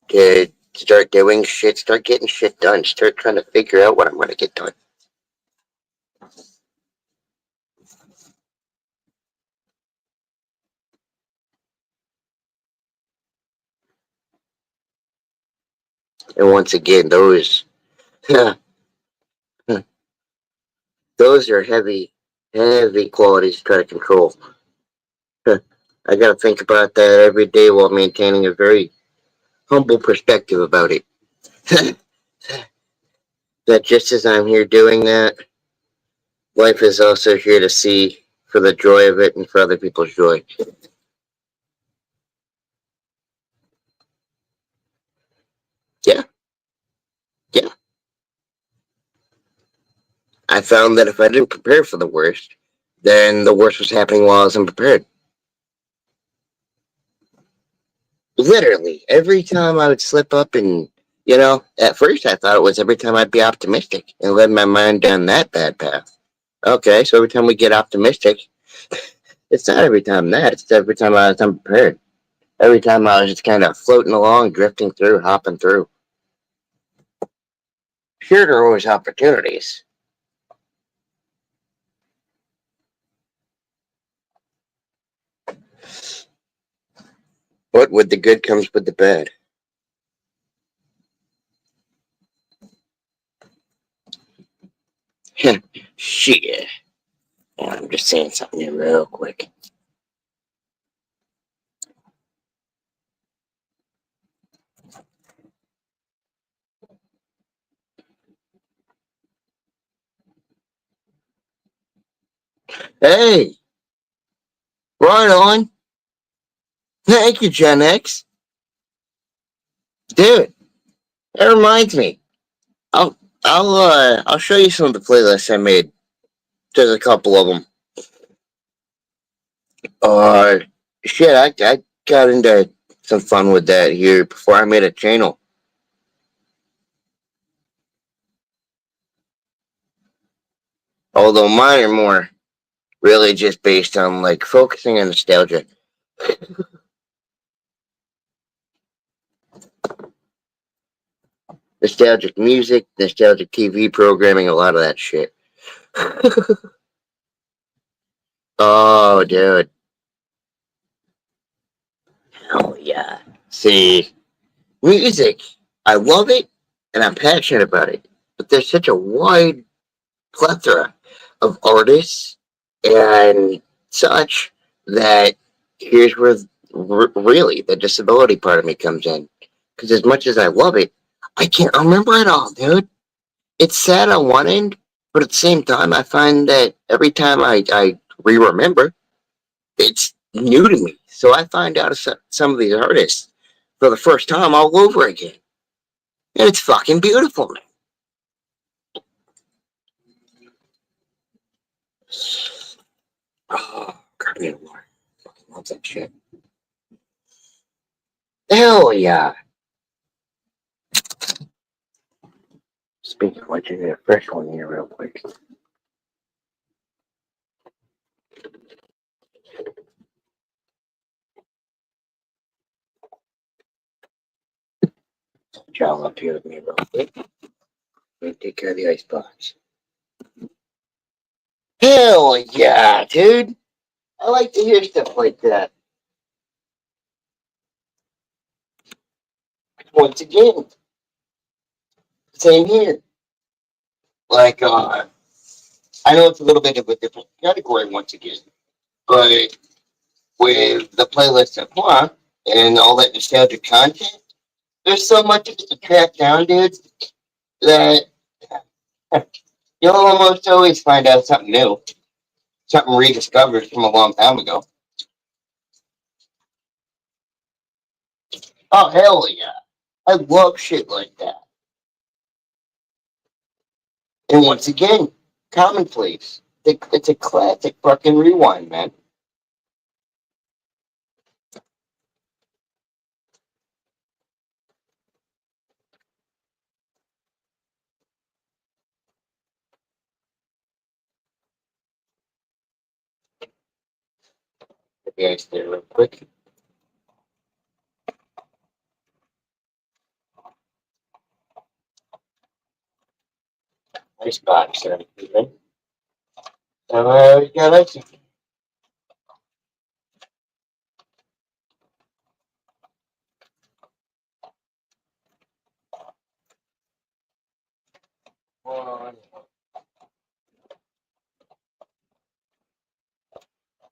to start doing shit, start getting shit done, start trying to figure out what I'm going to get done. And once again, those those are heavy, heavy qualities to try to control. I got to think about that every day while maintaining a very humble perspective about it. That just as I'm here doing that, life is also here to see for the joy of it and for other people's joy. Yeah, yeah. I found that if I didn't prepare for the worst, then the worst was happening while I was unprepared. Literally, every time I would slip up and, at first I thought it was every time I'd be optimistic and led my mind down that bad path. Okay, so every time we get optimistic, it's not every time that, it's every time I was unprepared. Every time I was just kind of floating along, drifting through, hopping through. Sure, there are always opportunities. But with the good comes with the bad. Shit. I'm just saying something here real quick. Hey, right on. Thank you, Gen X. Dude, that reminds me. I'll show you some of the playlists I made. There's a couple of them. Uh, shit, I got into some fun with that here before I made a channel. Although mine are more really just based on like focusing on nostalgia. Nostalgic music, nostalgic TV programming, a lot of that shit. Oh, dude. Hell yeah. See, music, I love it and I'm passionate about it. But there's such a wide plethora of artists and such that here's where really the disability part of me comes in. Because as much as I love it, I can't remember it all, dude. It's sad on one end, but at the same time, I find that every time I re-remember, it's new to me. So I find out some of these artists for the first time all over again. And it's fucking beautiful, man. Oh, God, me more. Fucking love that shit. Hell yeah. Speaking of which, you need a fresh one here real quick. Y'all up here with me real quick. Let me take care of the icebox. Hell yeah, dude. I like to hear stuff like that. Once again, same here. Like, I know it's a little bit of a different category once again, but with the playlist of moi and all that nostalgic content, there's so much of it to track down, dude, that you'll almost always find out something new, something rediscovered from a long time ago. Oh, hell yeah. I love shit like that. And once again, commonplace. It's a classic fucking rewind, man. Okay, stay real quick. Nice box there. You got ice.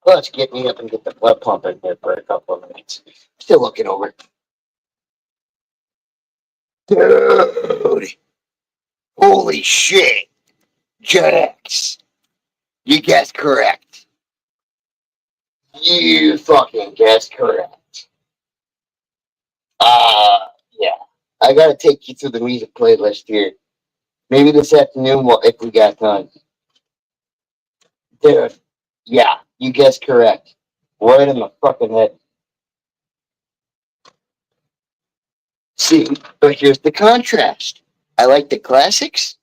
Let's get me up and get the blood pumping here for a couple of minutes. Still looking over. Dude, holy shit. Gen X. You guessed correct. You fucking guessed correct. Yeah. I gotta take you through the music playlist here. Maybe this afternoon if we got time. Dude, yeah, you guessed correct. Right in the fucking head. See, but here's the contrast. I like the classics.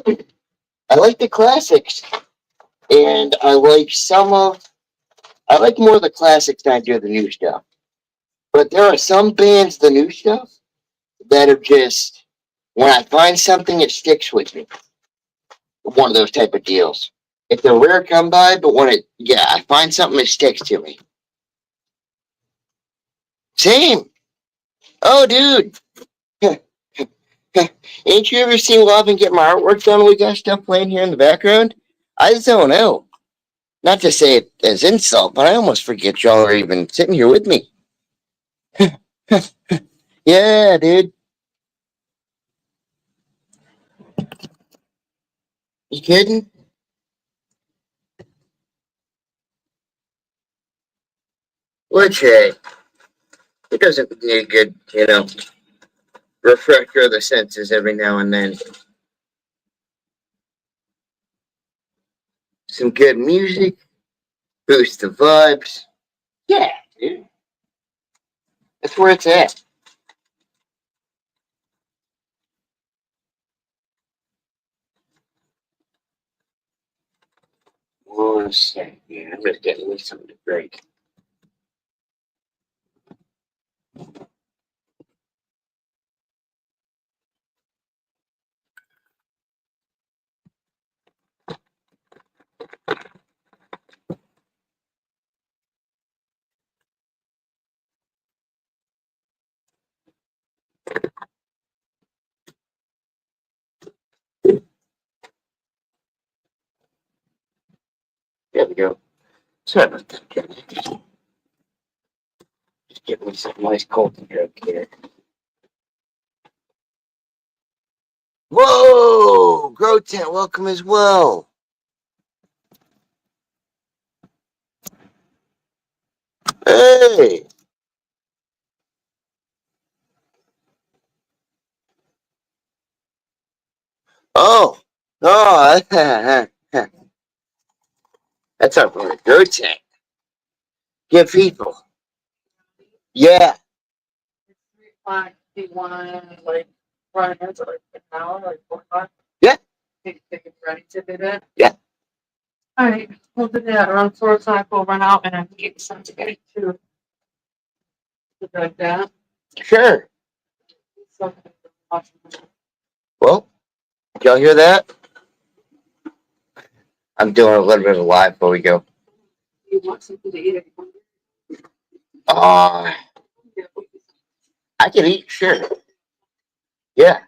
I like the classics. And I like more of the classics than I do the new stuff. But there are some bands, the new stuff, that are just, when I find something, it sticks with me. One of those type of deals. It's a rare come by, but I find something that sticks to me. Same. Oh, dude. Ain't you ever seen Love and get my artwork done? We got stuff playing here in the background. I zone out. Not to say it as insult, but I almost forget y'all are even sitting here with me. Yeah, dude. You kidding? Which, hey, it doesn't need a good, refresher of the senses every now and then. Some good music, boost the vibes. Yeah, dude. That's where it's at. One second, man. I'm just getting me something to drink. go. Sorry about that, Jen. Just give me some nice cold drink here. Whoa! Grotent, welcome as well. Hey! Oh! Oh! That's our brother, Grotent. Good people. Yeah. Do you want to like run into like an hour, like 4 o'clock? Yeah. Think it's ready to do that? Yeah. All right, we'll do that around 4 o'clock. We'll run out and I can get you something to get to like that. Sure. So, Well, did y'all hear that? I'm doing a little bit of a live before we go. you want something to eat? I can eat, sure. Yeah.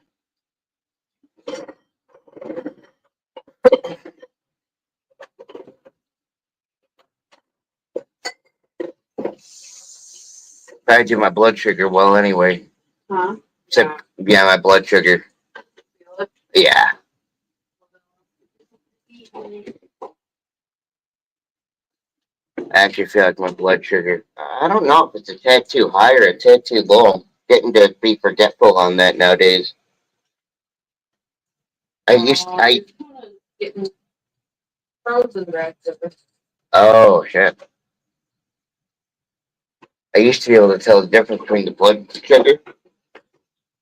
I do my blood sugar well anyway. Huh? So, yeah, my blood sugar. Yeah. I actually feel like my blood sugar. I don't know if it's a tad too high or a tad too low. I'm getting to be forgetful on that nowadays. I Getting frozen red sugar. oh shit. I used to be able to tell the difference between the blood sugar.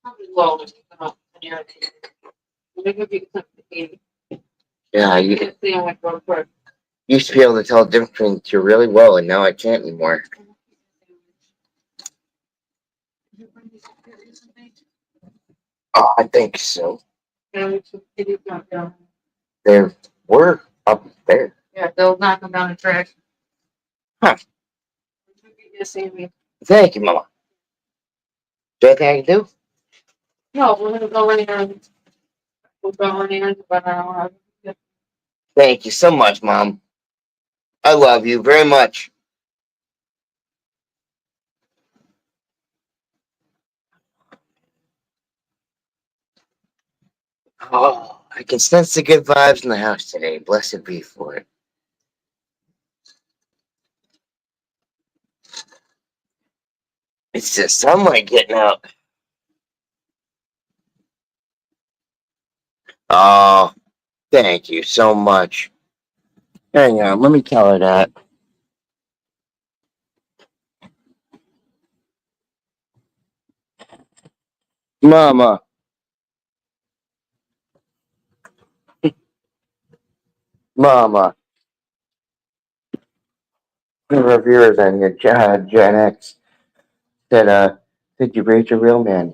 Probably low when you come up and you're let me give you something to eat. Yeah, I Get a sandwich real quick. used to be able to tell the difference between the two really well, and now I can't anymore. Oh, I think so. There were up there. Yeah, they'll knock them down the trash. Huh. You see me. Thank you, Mama. Do you think I can do? No, we're gonna go in here and we'll go in here but Thank you so much, Mom. I love you very much. Oh, I can sense the good vibes in the house today. Blessed be for it. It's the sunlight getting out. Oh, thank you so much. Hang on, let me tell her that. Mama. Mama. The reviewers on your Gen X said you raised a real man.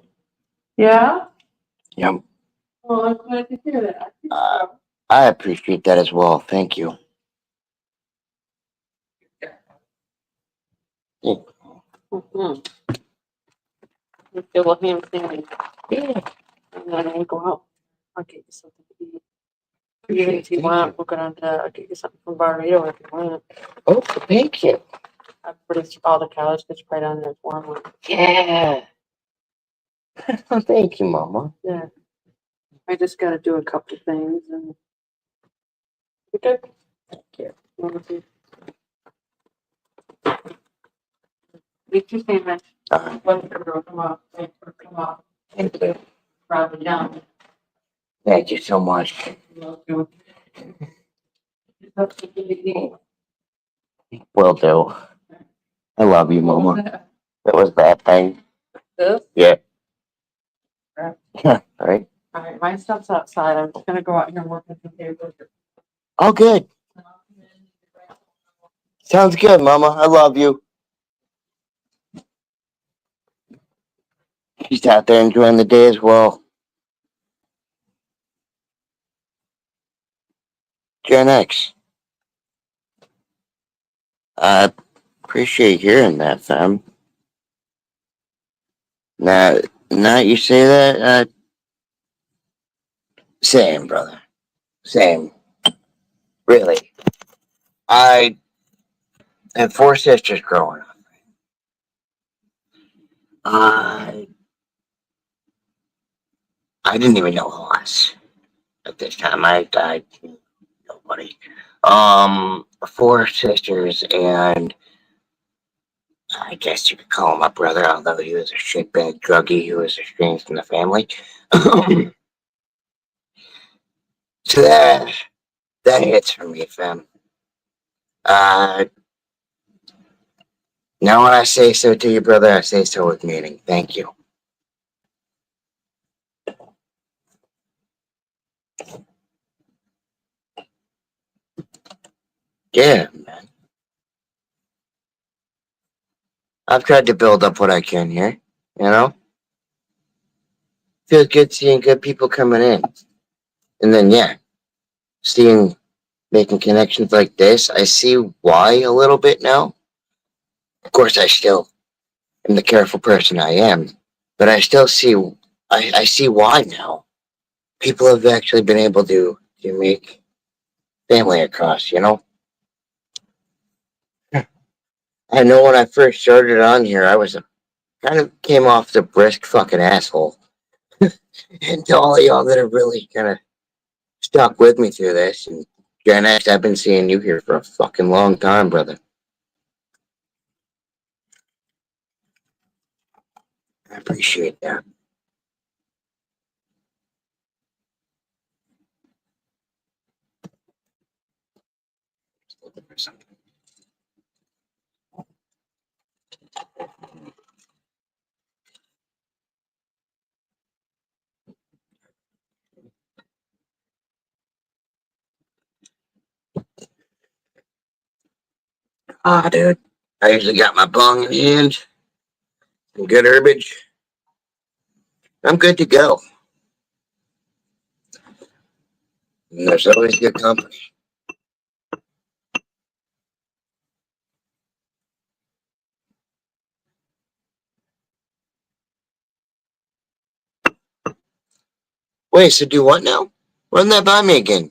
Yeah? Yep. Well, I'm glad to hear that. I appreciate that as well. Thank you. Mm-hmm. You feel a ham sandwich. Yeah. And then we'll go out. I'll get you something to eat. Even if you want, we'll go down to, I'll get you something from Barrio if you want. Oh, thank you. I produced all the college kids right on there for one. Yeah. Thank you, Mama. Yeah. I just gotta do a couple things and you good? Thank you. Eat your sandwich. Uh, Let the girl come up. Wait for her to come up. Thank you. Probably down. Thank you so much. Will do. I love you, Mama. That was that thing. This? Yeah. Right. Right. All right, my stuff's outside. I'm just gonna go out here and work with some papers. Oh, good. Sounds good, Mama. I love you. She's out there enjoying the day as well. Gen X. I appreciate hearing that, fam. Now you say that, same, brother. Same. Really. I had 4 sisters growing up. I didn't even know us at this time. I knew nobody. 4 sisters, and I guess you could call him my brother, although he was a shitbag druggie who was estranged from the family. So that hits for me, fam. Now when I say so to you, brother, I say so with meaning. Thank you. Yeah, man. I've tried to build up what I can here, you know? Feels good seeing good people coming in. And then, yeah, making connections like this, I see why a little bit now. Of course, I still am the careful person I am, but I still see, I see why now. People have actually been able to make family across, you know? I know when I first started on here, I was kind of came off the brisk fucking asshole. And to all of y'all that have really kind of stuck with me through this, and Gen X, I've been seeing you here for a fucking long time, brother. I appreciate that. Ah, dude. I usually got my bong in hand, some good herbage. I'm good to go. And there's always good company. Wait, so do what now? Run that by me again.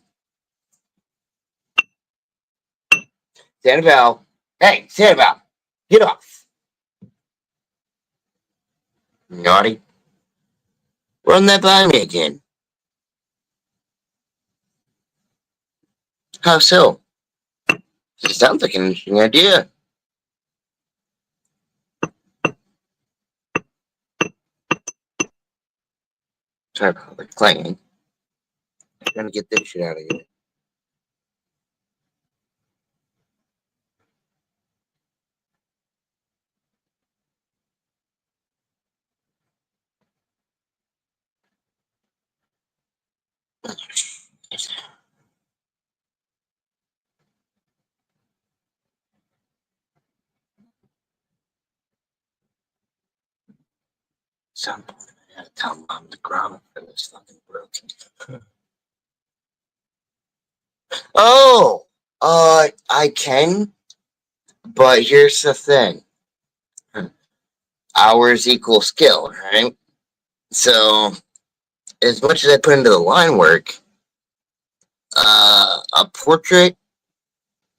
Sandoval. Hey, Sandoval. Get off. Naughty. Run that by me again. How so? It sounds like an interesting idea. Sorry about the clanging. I'm trying to get this shit out of here. Some point I gotta tell Mom the grammar for this fucking broken. Oh, I can, but here's the thing. Hours equal skill, right? So, as much as I put into the line work, a portrait,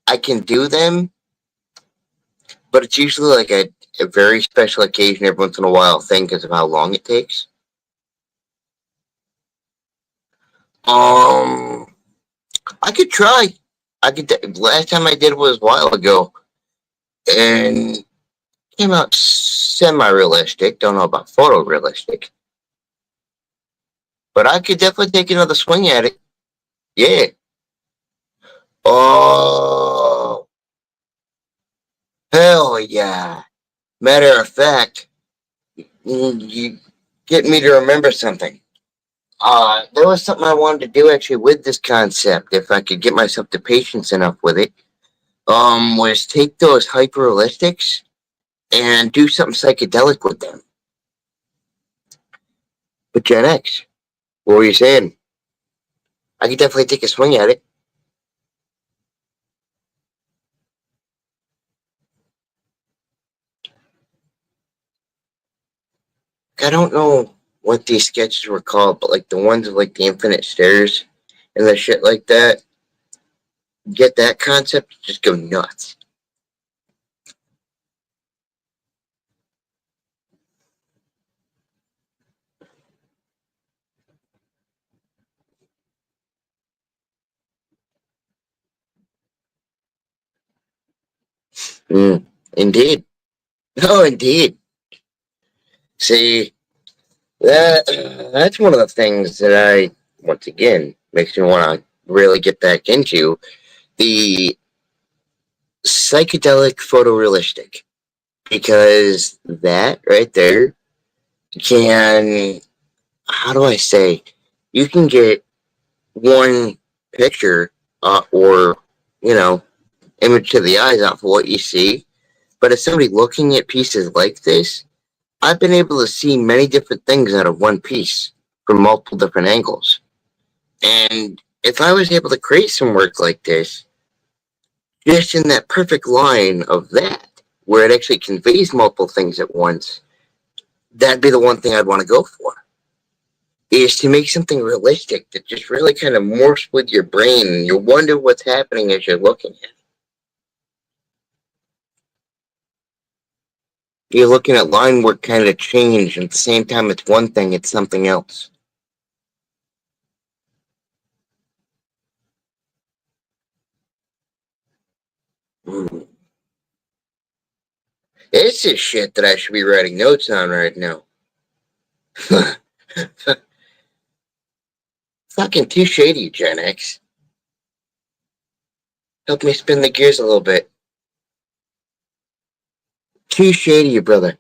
I can do them, but it's usually like a very special occasion every once in a while thing because of how long it takes. I could try. Last time I did was a while ago, and came out semi-realistic. Don't know about photorealistic, but I could definitely take another swing at it. Yeah. Oh, hell yeah. Matter of fact, you get me to remember something. There was something I wanted to do actually with this concept, if I could get myself to patience enough with it. Was take those hyper-realistics and do something psychedelic with them. But Gen X, what were you saying? I could definitely take a swing at it. I don't know what these sketches were called, but like the ones of like the infinite stairs and the shit like that. get that concept, just go nuts. Indeed. Oh, indeed. See, that's one of the things that once again, makes me want to really get back into the psychedelic photorealistic, because that right there can, how do I say, you can get one picture or, you know, image to the eyes off of what you see. But as somebody looking at pieces like this, I've been able to see many different things out of one piece from multiple different angles. And if I was able to create some work like this, just in that perfect line of that, where it actually conveys multiple things at once, that'd be the one thing I'd want to go for. Is to make something realistic that just really kind of morphs with your brain and you wonder what's happening as you're looking at it. You're looking at line work kind of change, and at the same time it's one thing, it's something else. This is shit that I should be writing notes on right now. Fucking too shady, Gen X. Help me spin the gears a little bit. Too shady, brother.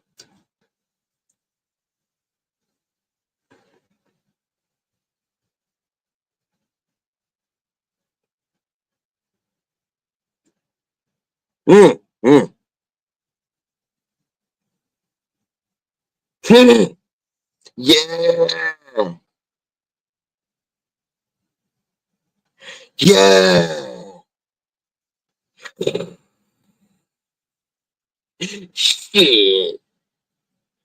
Mm, mm. Yeah. Yeah. Shit.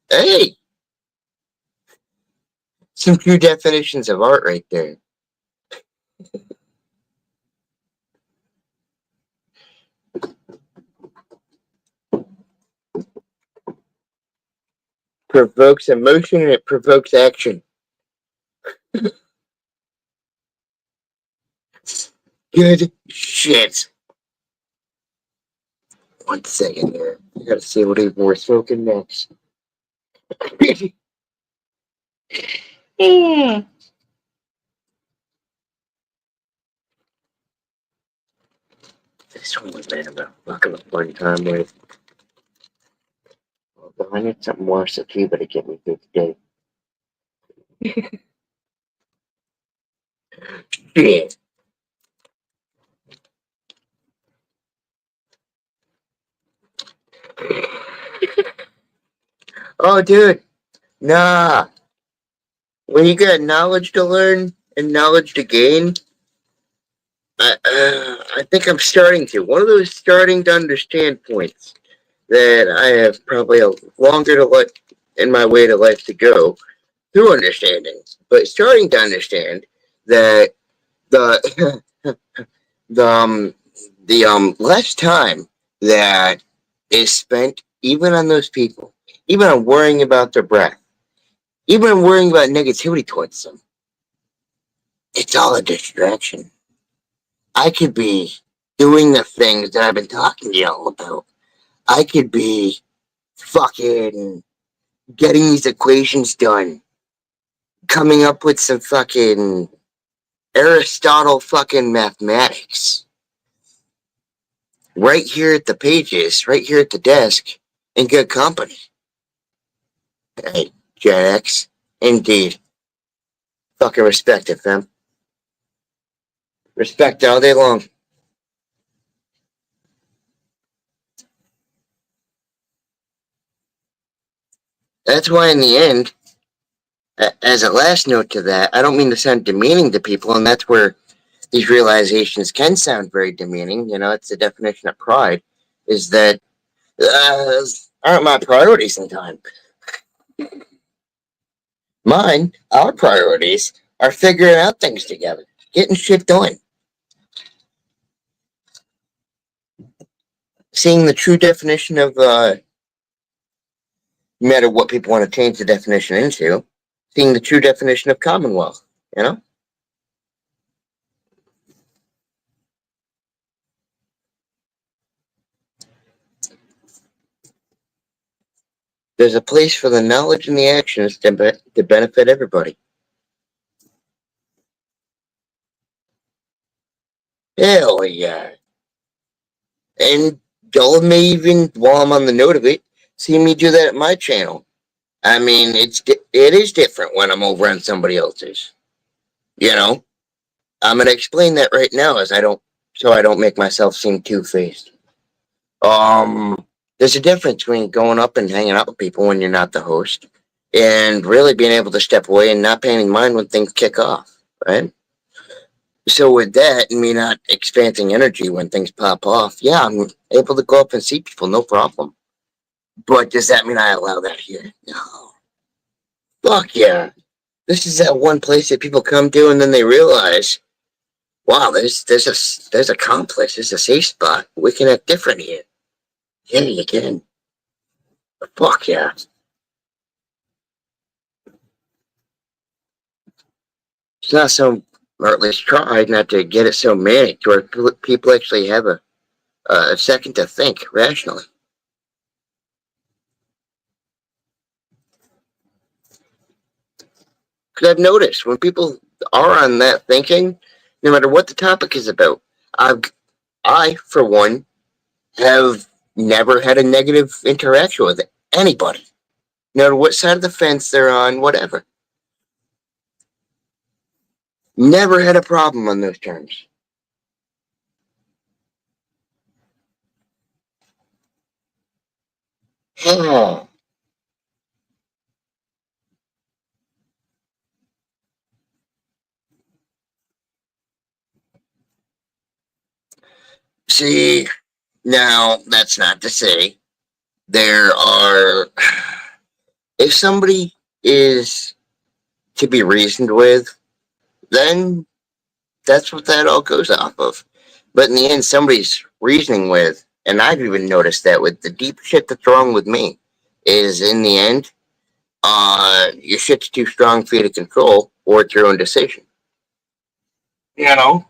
Hey, some true definitions of art right there. Provokes emotion and it provokes action. Good shit. 1 second here. I gotta see what we're smoking next. This one was bad about fucking a fun time with. Well, I need something more sativa to get me through the day. Shit. Oh, dude. Nah. When you got knowledge to learn and knowledge to gain, I think I'm starting to. One of those starting to understand points that I have probably a longer to let in my way to life to go through understanding, but starting to understand that the the less time that is spent even on those people, even on worrying about their breath, even on worrying about negativity towards them, it's all a distraction. I could be doing the things that I've been talking to y'all about. I could be fucking getting these equations done, coming up with some fucking Aristotle fucking mathematics. Right here at the pages, right here at the desk, in good company. Hey, Gen X, indeed. Fucking respect it, fam. Respect all day long. That's why in the end, as a last note to that, I don't mean to sound demeaning to people, and that's where these realizations can sound very demeaning. You know, it's the definition of pride, is that aren't my priorities in time. Mine, our priorities, are figuring out things together, getting shit done. seeing the true definition of, no matter what people want to change the definition into, seeing the true definition of commonwealth, you know? There's a place for the knowledge and the actions to benefit everybody. Hell yeah. And y'all may even, while I'm on the note of it, see me do that at my channel. I mean, it is different when I'm over on somebody else's. You know? I'm gonna explain that right now so I don't make myself seem two-faced. There's a difference between going up and hanging out with people when you're not the host, and really being able to step away and not paying mind when things kick off, right? So with that, and me not expanding energy when things pop off, yeah, I'm able to go up and see people, no problem. But does that mean I allow that here? No. Fuck yeah. This is that one place that people come to and then they realize, wow, there's a complex, there's a safe spot. We can act different here. Yeah, you can. Fuck yeah. It's not so, or at least try not to get it so manic to where people actually have a second to think rationally. Because I've noticed when people are on that thinking, no matter what the topic is about, I for one, have never had a negative interaction with anybody. No matter what side of the fence they're on, whatever. Never had a problem on those terms. See, now that's not to say there are. If somebody is to be reasoned with, then that's what that all goes off of. But in the end, somebody's reasoning with, and I've even noticed that with the deep shit that's wrong with me, is in the end, your shit's too strong for you to control, or it's your own decision. You know?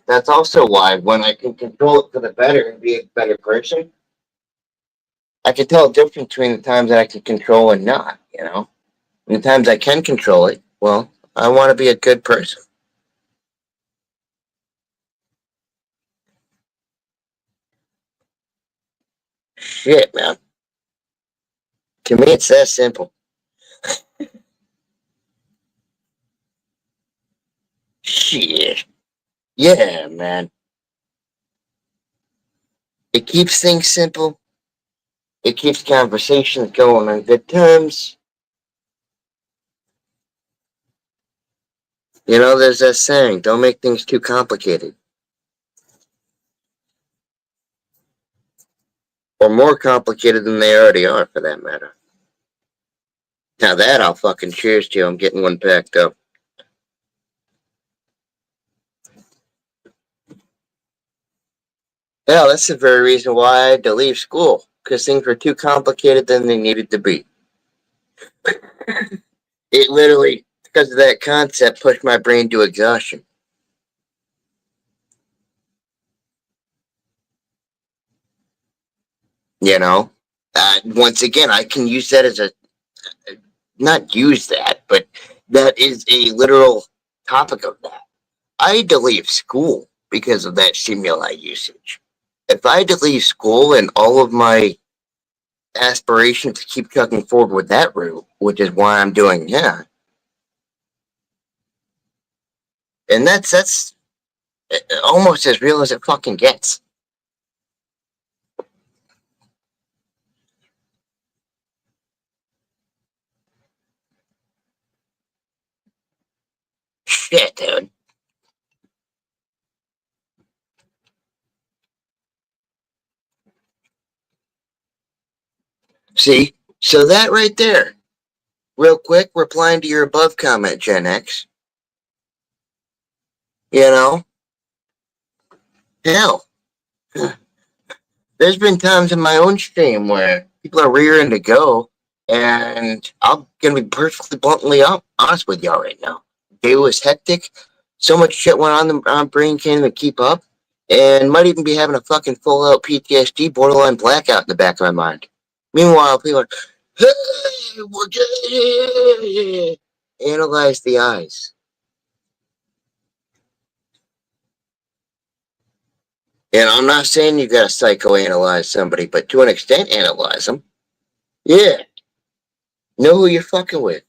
That's also why when I can control it for the better and be a better person, I can tell the difference between the times that I can control and not, you know? And the times I can control it, well, I want to be a good person. Shit, man. To me, it's that simple. Shit. Yeah, man. It keeps things simple. It keeps conversations going on good terms. You know, there's that saying, don't make things too complicated. Or more complicated than they already are, for that matter. Now that I'll fucking cheers to. I'm getting one packed up. Yeah, that's the very reason why I had to leave school. Because things were too complicated than they needed to be. It literally, because of that concept, pushed my brain to exhaustion. You know? Once again, I can use that as not use that, but that is a literal topic of that. I had to leave school because of that stimuli usage. If I had to leave school and all of my aspirations to keep trucking forward with that route, which is why I'm doing that, and that's almost as real as it fucking gets. Shit, dude. See? So that right there. Real quick, replying to your above comment, Gen X. You know? Hell, there's been times in my own stream where people are rearing to go, and I'm gonna be perfectly bluntly honest with y'all right now. Day was hectic. So much shit went on. The brain can't even keep up, and might even be having a fucking full out PTSD, borderline blackout in the back of my mind. Meanwhile, people are, hey, we're good. Analyze the eyes. And I'm not saying you gotta psychoanalyze somebody, but to an extent, analyze them. Yeah. Know who you're fucking with.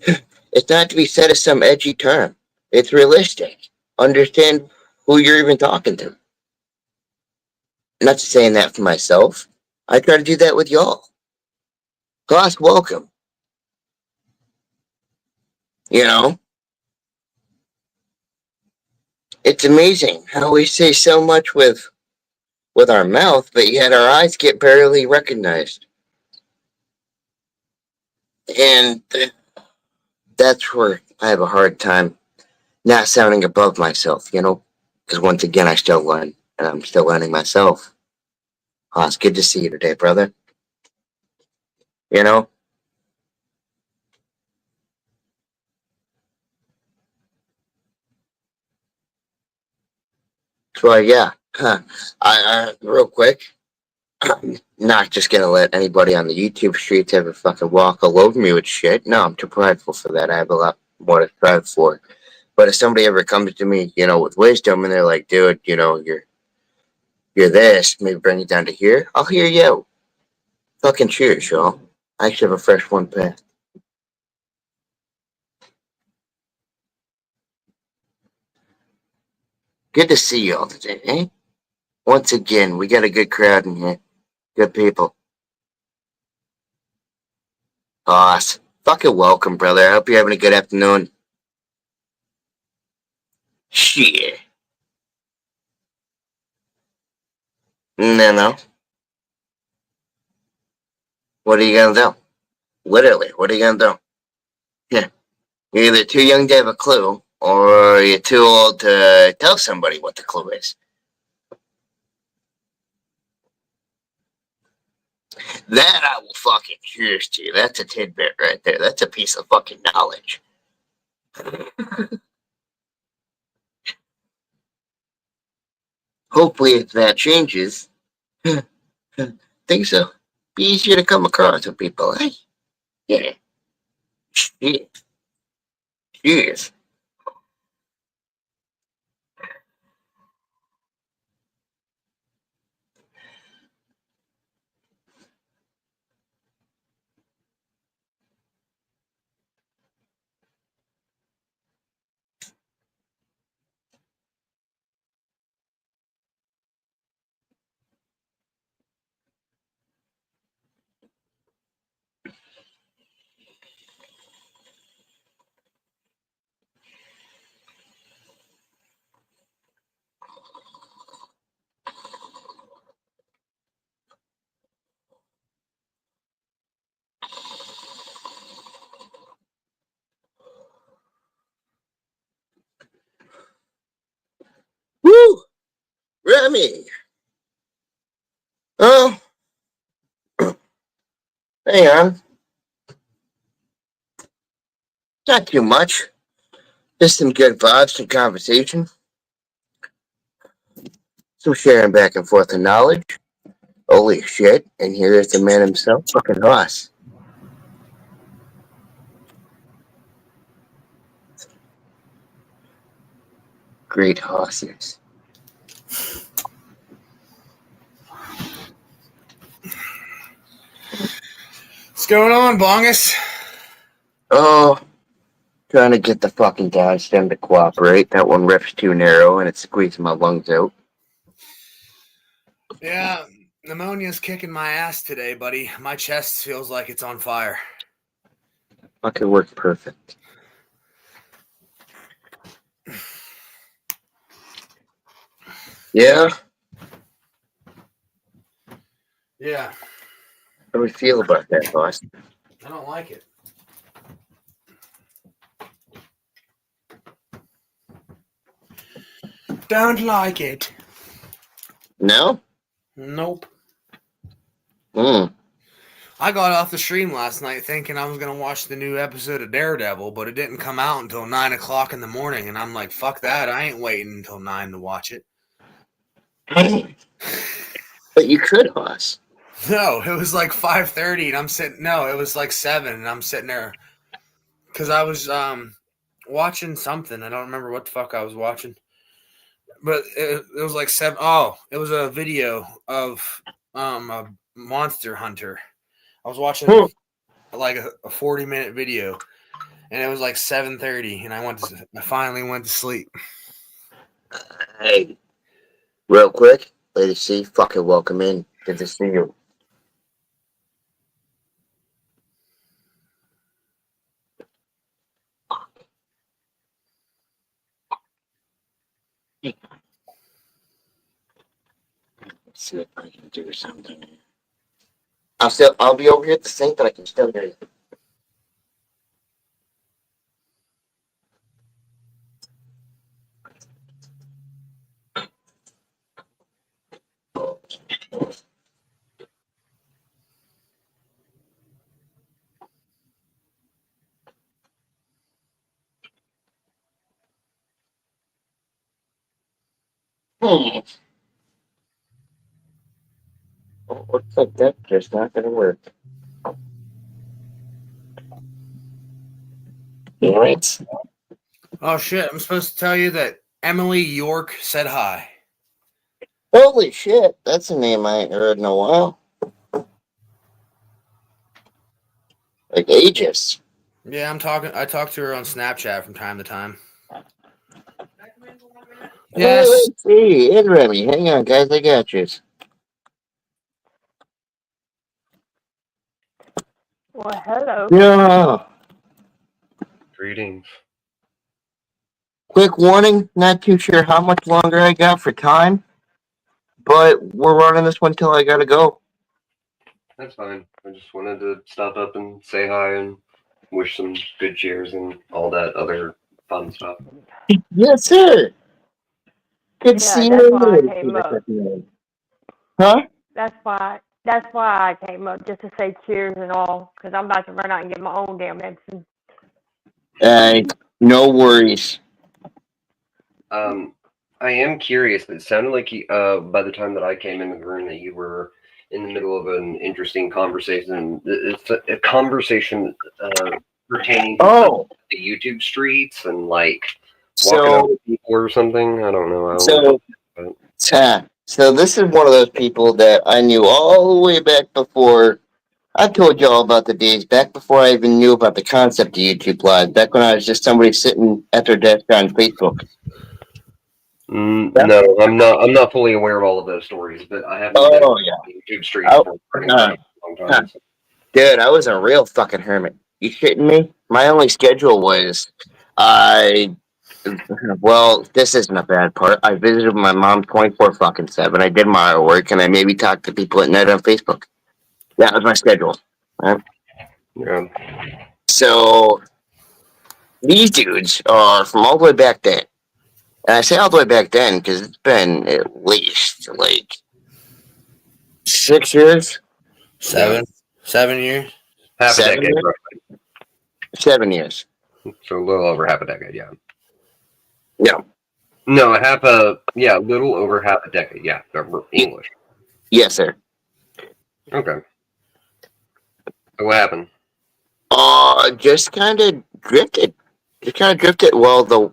It's not to be said as some edgy term. It's realistic. Understand who you're even talking to. Not saying that for myself. I try to do that with y'all. Class welcome. You know? It's amazing how we say so much with our mouth, but yet our eyes get barely recognized. And that's where I have a hard time not sounding above myself, you know? Because once again, I still learn, and I'm still learning myself. Oh, it's good to see you today, brother. You know? So, yeah. I real quick, not just gonna let anybody on the YouTube streets ever fucking walk all over me with shit. No, I'm too prideful for that. I have a lot more to strive for. But if somebody ever comes to me, you know, with wisdom, and they're like, dude, you know, you're this, maybe bring it down to here, I'll hear you. Fucking cheers, y'all. I actually have a fresh one packed. Good to see y'all today, eh? Once again, we got a good crowd in here. Good people. Boss. Fucking welcome, brother. I hope you're having a good afternoon. Shit. No. What are you gonna do? Literally, what are you gonna do? Yeah. You're either too young to have a clue, or you're too old to tell somebody what the clue is. That I will fucking cheers to. That's a tidbit right there. That's a piece of fucking knowledge. Hopefully, if that changes, think so. Be easier to come across with people, eh? Yeah. Shit. Cheers. Woo! Remy! Oh, hang on. Not too much. Just some good vibes, some conversation, some sharing back and forth of knowledge. Holy shit. And here is the man himself, fucking Ross. Great horses. What's going on, Bongus? Oh, trying to get the fucking downstem to cooperate. That one rips too narrow and it's squeezing my lungs out. Yeah, pneumonia's kicking my ass today, buddy. My chest feels like it's on fire. Fucking worked perfect. Yeah? Yeah. How do we feel about that, boss? I don't like it. Don't like it. No? Nope. Hmm. I got off the stream last night thinking I was gonna watch the new episode of Daredevil, but it didn't come out until 9 o'clock in the morning, and I'm like, fuck that, I ain't waiting until 9 to watch it. But you could, Hoss. No, it was like 5:30, and I'm sitting. No, it was like 7, and I'm sitting there because I was watching something. I don't remember what the fuck I was watching, but it was like 7. Oh, it was a video of a monster hunter. I was watching like a 40-minute video, and it was like 7:30, and I finally went to sleep. Hey, real quick, Lady C, fucking welcome in. Good to see you. Let's see if I can do something. I'll be over here at the sink, but I can still hear you. Hmm. Oh, looks like that's just not gonna work. All right. Oh shit! I'm supposed to tell you that Emily York said hi. Holy shit, that's a name I ain't heard in a while. Like ages. Yeah, I'm talking. I talk to her on Snapchat from time to time. Yes. Let's see. Hey, Remy, hang on, guys. I got you. Well, hello. Yeah. Greetings. Quick warning. Not too sure how much longer I got for time, but we're running this one till I gotta go. That's fine. I just wanted to stop up and say hi and wish some good cheers and all that other fun stuff. Yes, sir. Good to Yeah, see that's why I you. came up. Huh? That's why I came up, just to say cheers and all, because I'm about to run out and get my own damn medicine. No worries. I am curious. It sounded like by the time that I came in the room that you were in the middle of an interesting conversation. It's a conversation pertaining to the YouTube streets and like walking up with people or something. I don't know. So this is one of those people that I knew all the way back before. I told you all about the days back before I even knew about the concept of YouTube Live. Back when I was just somebody sitting at their desk on Facebook. No, I'm not fully aware of all of those stories, but I haven't been on YouTube streets for a long time. So. Dude, I was a real fucking hermit. You kidding me? My only schedule was well, this isn't a bad part. I visited my mom 24/7. I did my artwork, and I maybe talked to people at night on Facebook. That was my schedule. Right? Yeah. So these dudes are from all the way back then. And I say all the way back then because it's been at least like 6 years. 7 years. Half a decade, roughly. 7 years. So a little over half a decade, yeah. Yeah. No, a little over half a decade, yeah. English. Yes, sir. Okay. So what happened? Just kind of drifted. Well, the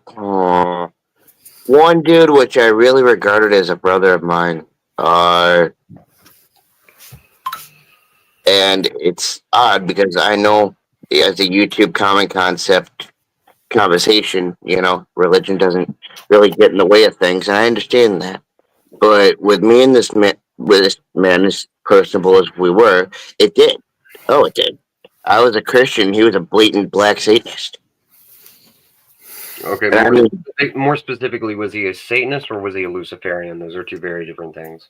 one dude, which I really regarded as a brother of mine, and it's odd because I know as a YouTube common concept conversation, religion doesn't really get in the way of things, and I understand that. But with me and this man, as personable as we were, it did. Oh, it did. I was a Christian. He was a blatant black Satanist. Okay, more specifically, was he a Satanist or was he a Luciferian? Those are two very different things.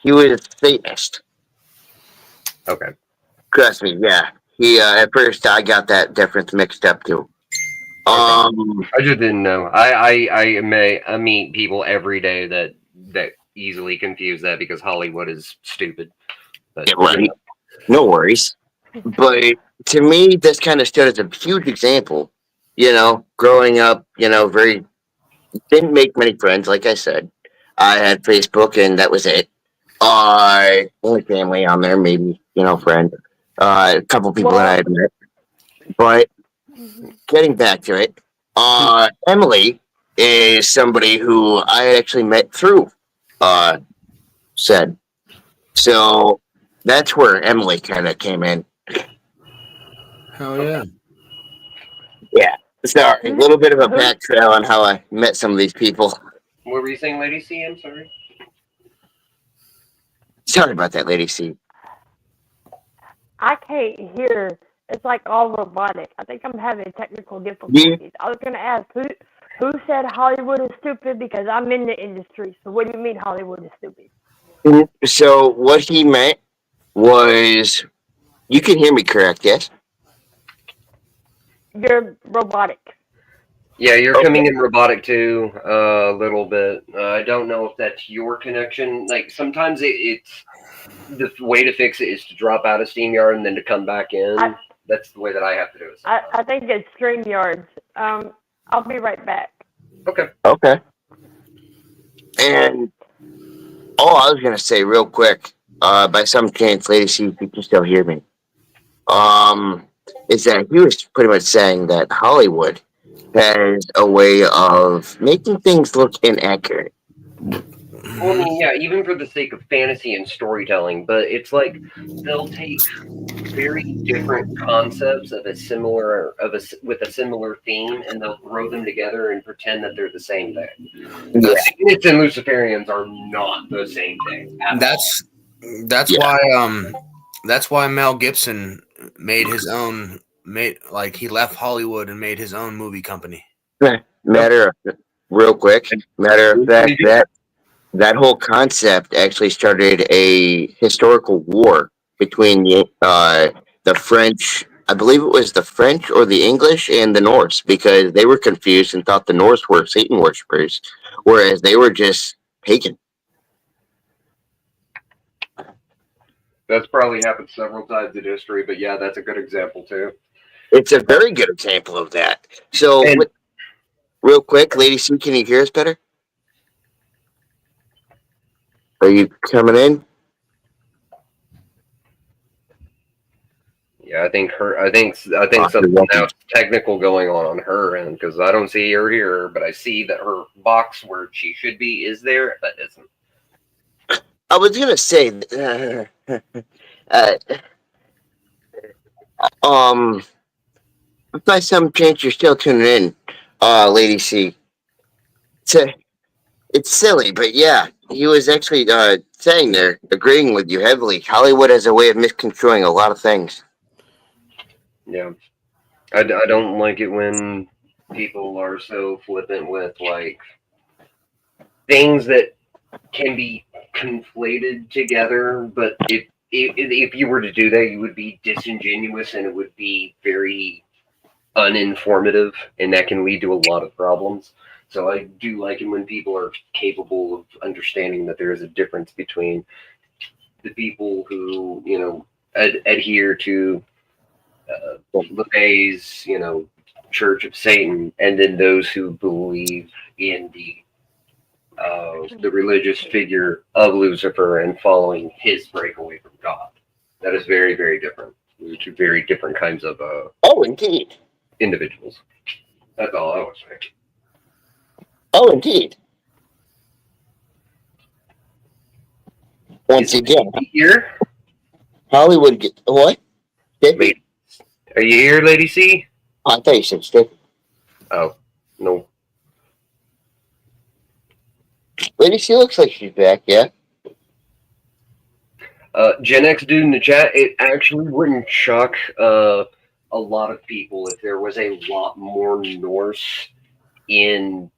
He was a Satanist. Okay. Trust me, yeah. He at first I got that difference mixed up too. I just didn't know. I meet people every day that easily confuse that because Hollywood is stupid. But, Yeah, right. No worries. But to me, this kind of stood as a huge example. You know, growing up, you know, didn't make many friends, like I said. I had Facebook, and that was it. Only family on there, maybe, you know, friend. A couple people that I had met. But getting back to it, Emily is somebody who I had actually met through said. So that's where Emily kind of came in. Hell yeah. Yeah. So a little bit of a back trail on how I met some of these people. what were you saying, Lady C? I'm sorry. Sorry about that, Lady C. I can't hear. It's like all robotic. I think I'm having technical difficulties. I was going to ask who said Hollywood is stupid because I'm in the industry. So what do you mean Hollywood is stupid? So what he meant was, you can hear me correct, yes? You're robotic. Yeah, you're coming in robotic too, a little bit. I don't know if that's your connection. Like sometimes it's the way to fix it is to drop out of SteamYard and then to come back in. That's the way that I have to do it. I think it's StreamYard. I'll be right back. Okay. Okay. And I was gonna say real quick, by some chance, Lady C, if you can still hear me, is that he was pretty much saying that Hollywood has a way of making things look inaccurate. Well, I mean, yeah, even for the sake of fantasy and storytelling, but it's like they'll take very different concepts of with a similar theme, and they'll throw them together and pretend that they're the same thing. Yeah. Satanists and Luciferians are not the same thing. That's why Mel Gibson made his own he left Hollywood and made his own movie company. Matter of fact, that whole concept actually started a historical war between the French. I believe it was the French or the English and the Norse, because they were confused and thought the Norse were Satan worshippers, whereas they were just pagan. That's probably happened several times in history, but yeah, that's a good example too. It's a very good example of that. So, real quick, Lady C, can you hear us better? Are you coming in? Yeah, I think something now technical going on her end, because I don't see her here, but I see that her box where she should be is there, but isn't. I was gonna say, if by some chance you're still tuning in, Lady C, it's silly, but yeah, he was actually saying there, agreeing with you heavily. Hollywood has a way of misconstruing a lot of things. Yeah, I don't like it when people are so flippant with like things that can be conflated together, but if you were to do that, you would be disingenuous and it would be very uninformative, and that can lead to a lot of problems. So I do like it when people are capable of understanding that there is a difference between the people who, you know, adhere to LeMay's, you know, Church of Satan, and then those who believe in the religious figure of Lucifer and following his breakaway from God. That is very, very different. Two very different kinds of indeed, individuals. That's all I was saying. Oh, indeed. Once again, here, Hollywood what? Wait, are you here, Lady C? I thought you said Stiffy. Oh, no. Lady C looks like she's back, yeah. Gen X dude in the chat, it actually wouldn't shock a lot of people if there was a lot more Norse in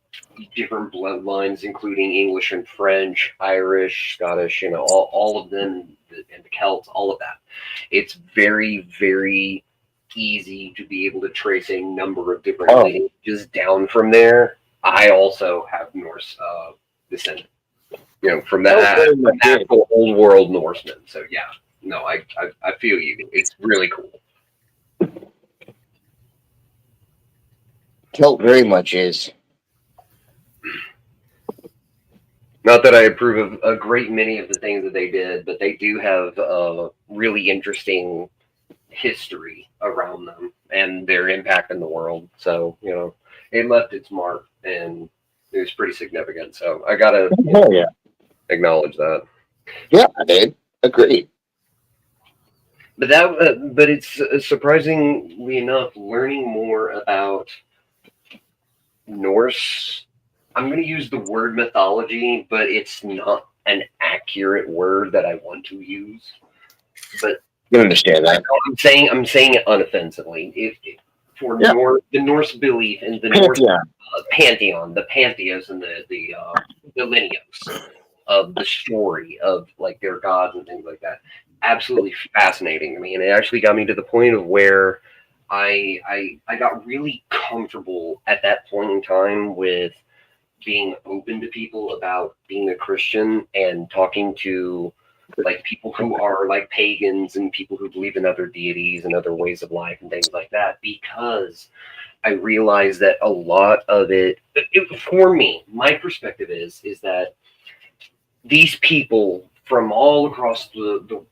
different bloodlines, including English and French, Irish, Scottish, you know, all of them, and the Celts, all of that. It's very, very easy to be able to trace a number of different lineages down from there. I also have Norse descent. You know, from That was that very much it. actual old world Norseman. So yeah, no, I feel you. It's really cool. Celt very much is. Not that I approve of a great many of the things that they did, but they do have a really interesting history around them and their impact in the world. So, you know, it left its mark and it was pretty significant. So I gotta Yeah. acknowledge that. Yeah, I did. Agreed. But that, but it's surprisingly enough, learning more about Norse. I'm going to use the word mythology, but it's not an accurate word that I want to use. But You understand that? I'm saying it unoffensively. For Yeah. the Norse belief and the Norse Pantheon. the pantheos and the lineos of the story of like their gods and things like that. Absolutely fascinating to me, and it actually got me to the point of where I got really comfortable at that point in time with being open to people about being a Christian and talking to like people who are like pagans and people who believe in other deities and other ways of life and things like that, because I realized that a lot of it for me, my perspective is that these people from all across the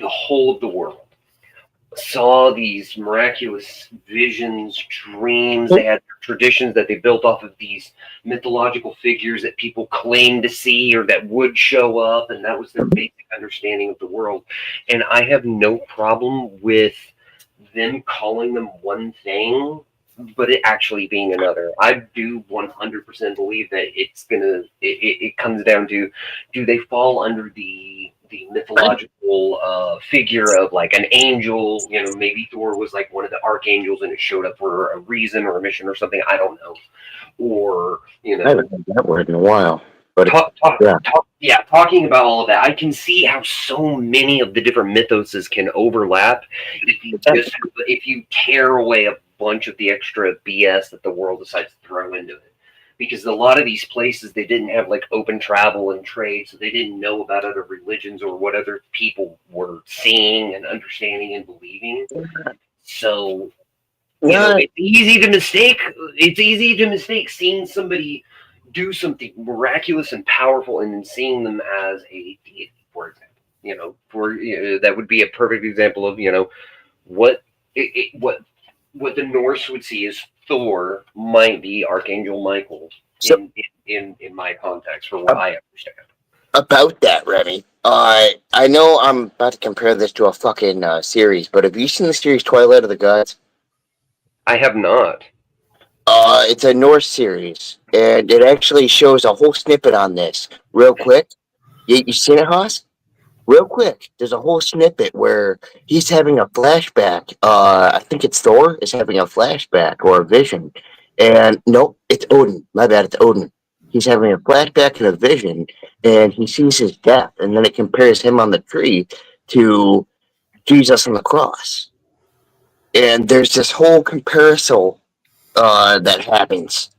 whole of the world saw these miraculous visions, dreams. They had traditions that they built off of these mythological figures that people claimed to see or that would show up, and that was their basic understanding of the world. And I have no problem with them calling them one thing, but it actually being another. I do 100% believe that it comes down to, do they fall under the mythological figure of like an angel? You know, maybe Thor was like one of the archangels and it showed up for a reason or a mission or something. I don't know. Or, you know, I haven't heard that word in a while. But talking about all of that, I can see how so many of the different mythoses can overlap if you tear away a bunch of the extra BS that the world decides to throw into it. Because a lot of these places, they didn't have like open travel and trade, so they didn't know about other religions or what other people were seeing and understanding and believing. So, you know, it's easy to mistake. It's easy to mistake seeing somebody do something miraculous and powerful and then seeing them as a deity, for example. You know, that would be a perfect example of, you know, what the Norse would see as Thor might be Archangel Michael in my context for what I understand. About that, Remy, I know I'm about to compare this to a fucking series, but have you seen the series Twilight of the Gods? I have not. It's a Norse series, and it actually shows a whole snippet on this real quick. You seen it, Haas? Real quick, there's a whole snippet where he's having a flashback. I think it's Thor is having a flashback or a vision. And nope, it's Odin. My bad, it's Odin. He's having a flashback and a vision, and he sees his death, and then it compares him on the tree to Jesus on the cross. And there's this whole comparison that happens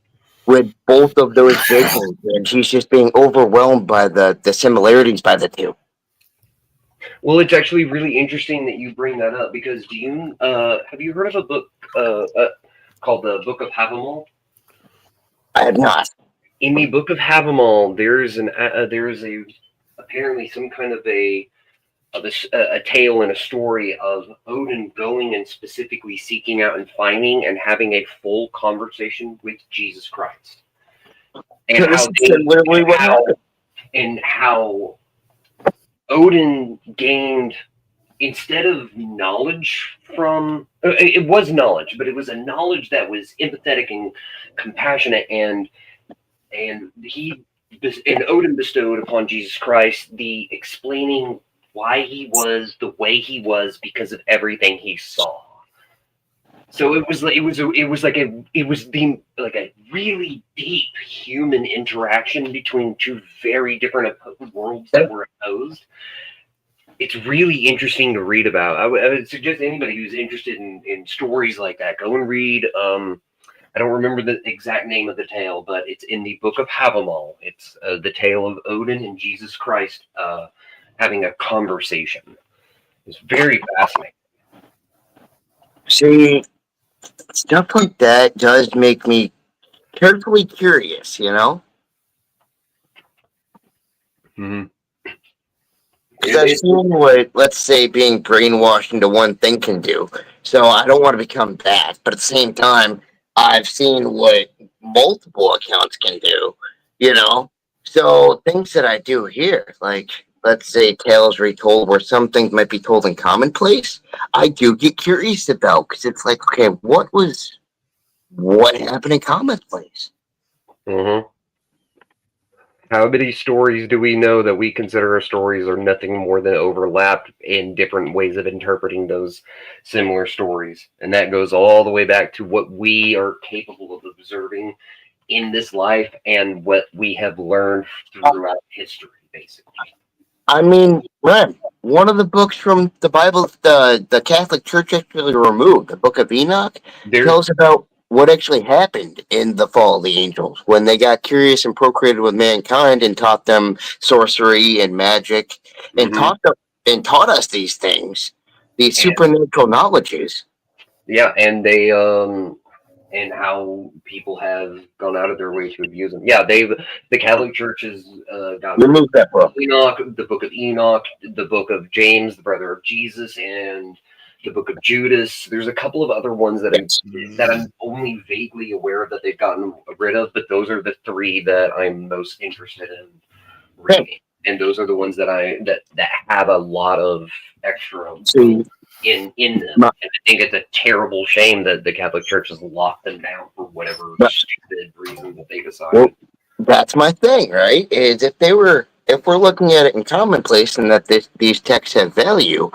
with both of those visions, and he's just being overwhelmed by the similarities by the two. Well, it's actually really interesting that you bring that up, because have you heard of a book called the Book of Havamal? I have not. In the Book of Havamal, there is apparently some kind of a tale and a story of Odin going and specifically seeking out and finding and having a full conversation with Jesus Christ, and how Odin gained, instead of knowledge from, it was knowledge, but it was a knowledge that was empathetic and compassionate, and Odin bestowed upon Jesus Christ the explaining why he was the way he was because of everything he saw. So it was a really deep human interaction between two very different worlds that were opposed. It's really interesting to read about. I would suggest anybody who's interested in stories like that, go and read. I I don't remember the exact name of the tale, but it's in the book of Havamal. It's the tale of Odin and Jesus Christ having a conversation. It's very fascinating. See, stuff like that does make me carefully curious, you know? Mm-hmm. Because I've seen what, let's say, being brainwashed into one thing can do. So I don't want to become that. But at the same time, I've seen what multiple accounts can do, you know? So things that I do here, like, let's say, tales retold where some things might be told in commonplace, I do get curious about. Because it's like, okay, what happened in commonplace? Mm-hmm. How many stories do we know that we consider our stories are nothing more than overlapped in different ways of interpreting those similar stories? And that goes all the way back to what we are capable of observing in this life and what we have learned throughout history, basically. I mean, Ren, one of the books from the Bible, the Catholic Church actually removed, the Book of Enoch, tells about what actually happened in the fall of the angels when they got curious and procreated with mankind and taught them sorcery and magic and taught us these things, these supernatural knowledges. Yeah, and they and how people have gone out of their way to abuse them. Yeah, the Catholic Church has got Remove that book. Enoch, the Book of Enoch, the Book of James, the brother of Jesus, and the Book of Judas. There's a couple of other ones that I'm only vaguely aware of that they've gotten rid of, but those are the three that I'm most interested in reading. And those are the ones that that have a lot of extra in them. And I think it's a terrible shame that the Catholic Church has locked them down for whatever stupid reason that they decided. Well, that's my thing, right? Is if we're looking at it in commonplace and that these texts have value,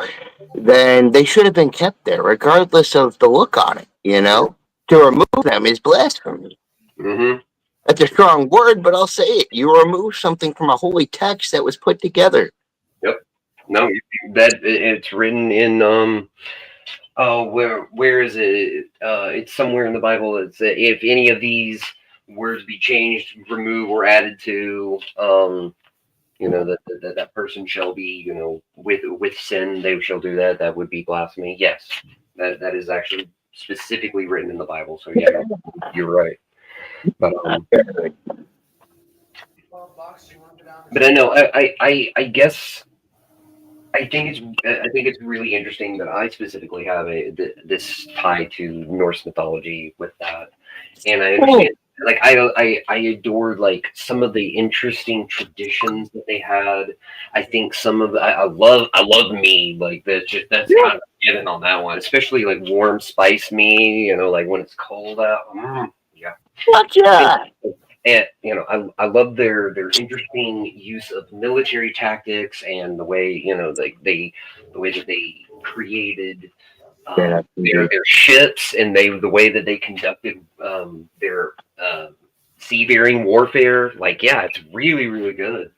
then they should have been kept there, regardless of the look on it, you know? To remove them is blasphemy. Mm-hmm. That's a strong word, but I'll say it. You remove something from a holy text that was put together. Yep. No, that it's written in where is it? It's somewhere in the Bible. It's if any of these words be changed, removed, or added to, you know, that person shall be, you know, with sin, they shall do that. That would be blasphemy. Yes, that is actually specifically written in the Bible. So yeah, you're right. But I know I guess I think it's really interesting that I specifically have this tie to Norse mythology with that, and I understand. Like I adored like some of the interesting traditions that they had. I think some of I love mead. Like that's kind of given on that one, especially like warm spice mead. You know, like when it's cold out. Yeah. Gotcha. And you know, I love their interesting use of military tactics and the way, you know, like the way that they created their ships and the way that they conducted their seafaring warfare. Like, yeah, it's really, really good.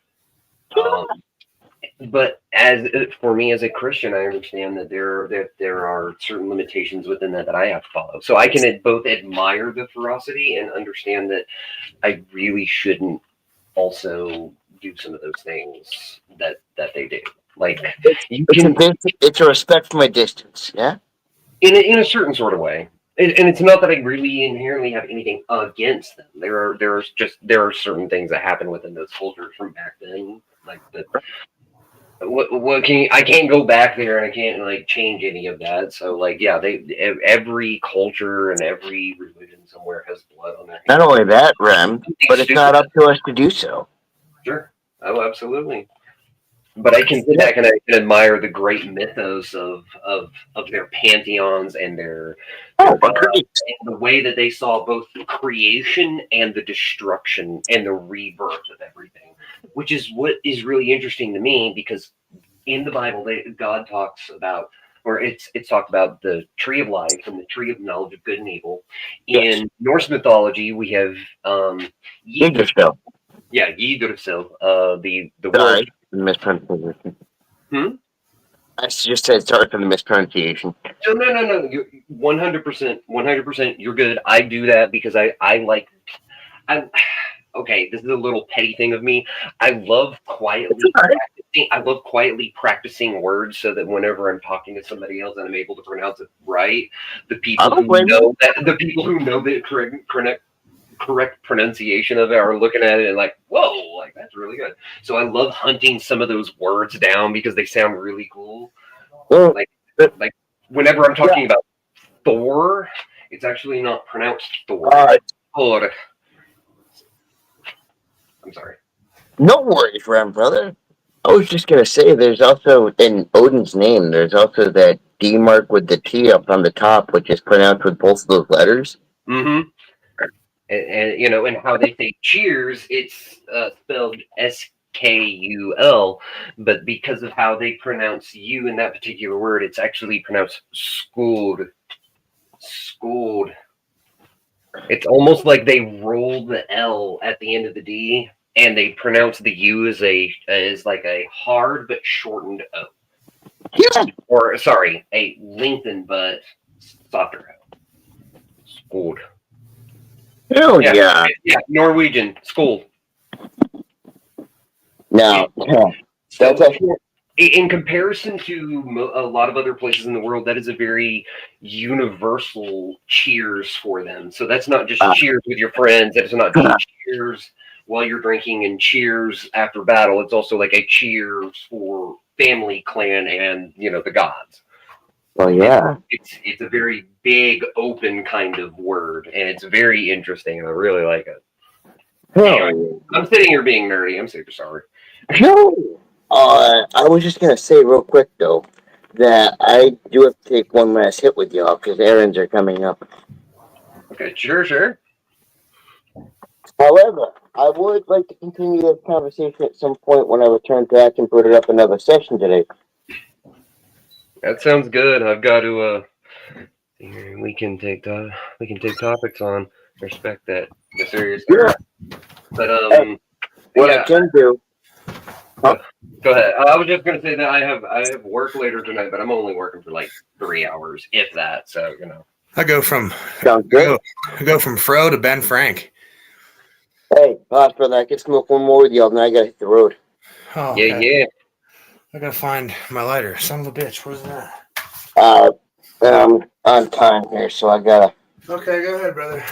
But as for me as a Christian, I understand that there are certain limitations within that I have to follow. So I can both admire the ferocity and understand that I really shouldn't also do some of those things that they do. Like it's a respect from a distance, yeah. In a certain sort of way. And it's not that I really inherently have anything against them. There are certain things that happen within those cultures from back then, like the. What can I can't go back there and I can't like change any of that. So like yeah, every culture and every religion somewhere has blood on their hands. Not only that, Rem, but it's not up to us to do so. Sure. Oh, absolutely. But I can sit back and I can admire the great mythos of their pantheons and their and the way that they saw both the creation and the destruction and the rebirth of everything, which is what is really interesting to me because in the Bible, God talks about, or it's talked about the tree of life and the tree of knowledge of good and evil. In Norse mythology, we have Yggdrasil. Yeah, Yggdrasil. The word. Mispronunciation. I just said sorry for the mispronunciation. No. You're 100%. You're good. I do that because I like. Okay, this is a little petty thing of me. I love quietly practicing. I love quietly practicing words so that whenever I'm talking to somebody else and I'm able to pronounce it right, the people who know the correct pronunciation of it are looking at it and like, whoa, like that's really good. So I love hunting some of those words down because they sound really cool. Well, Like whenever I'm talking about Thor, it's actually not pronounced Thor. Thor. I'm sorry. No worries, Ram, brother. I was just gonna say, there's also in Odin's name, there's also that D mark with the T up on the top, which is pronounced with both of those letters. Mm-hmm. And you know, and how they say cheers, it's spelled SKUL, but because of how they pronounce you in that particular word, it's actually pronounced schooled. Schooled. It's almost like they roll the L at the end of the D, and they pronounce the U as like a hard but shortened O. Yeah. Or sorry, a lengthened but softer O. Schooled. Hell yeah. Yeah, Norwegian school. Now, So, in comparison to a lot of other places in the world, that is a very universal cheers for them. So that's not just cheers with your friends. That's not just cheers while you're drinking and cheers after battle. It's also like a cheers for family, clan, and the gods. well, yeah. It's a very big, open kind of word, and it's very interesting, and I really like it. Anyway, I'm sitting here being nerdy. I'm super sorry. No. I was just gonna say real quick though that I do have to take one last hit with y'all because errands are coming up. Okay, sure. However, I would like to continue this conversation at some point when I return back and put it up another session today. That sounds good. I've got to. We can take topics on. Respect that. The serious. Yeah. But What I can do. Huh? Go ahead. I was just gonna say that I have work later tonight, but I'm only working for like 3 hours, if that. So I go from Fro to Ben Frank. Hey, brother, I can smoke one more with y'all, then I gotta hit the road. Oh, okay. Yeah. I gotta find my lighter. Son of a bitch, where's that? I'm on time here, so I gotta. Okay, go ahead, brother.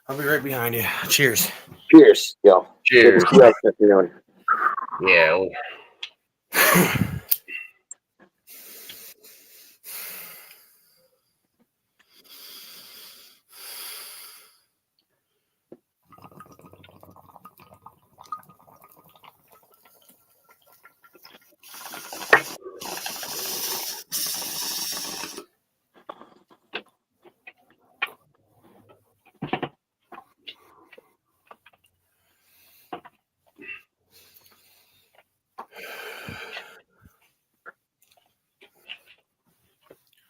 I'll be right behind you. Cheers. Cheers, yo. Cheers. Good. Yeah.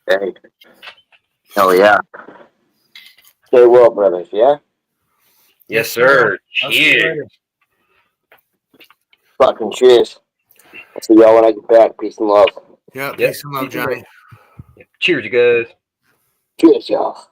Hey. Hell yeah. Stay well, brothers, yeah? Yes, sir. Cheers. Fucking cheers. I'll see y'all when I get back. Peace and love. Peace and love, Johnny. Cheers, you guys. Cheers, y'all.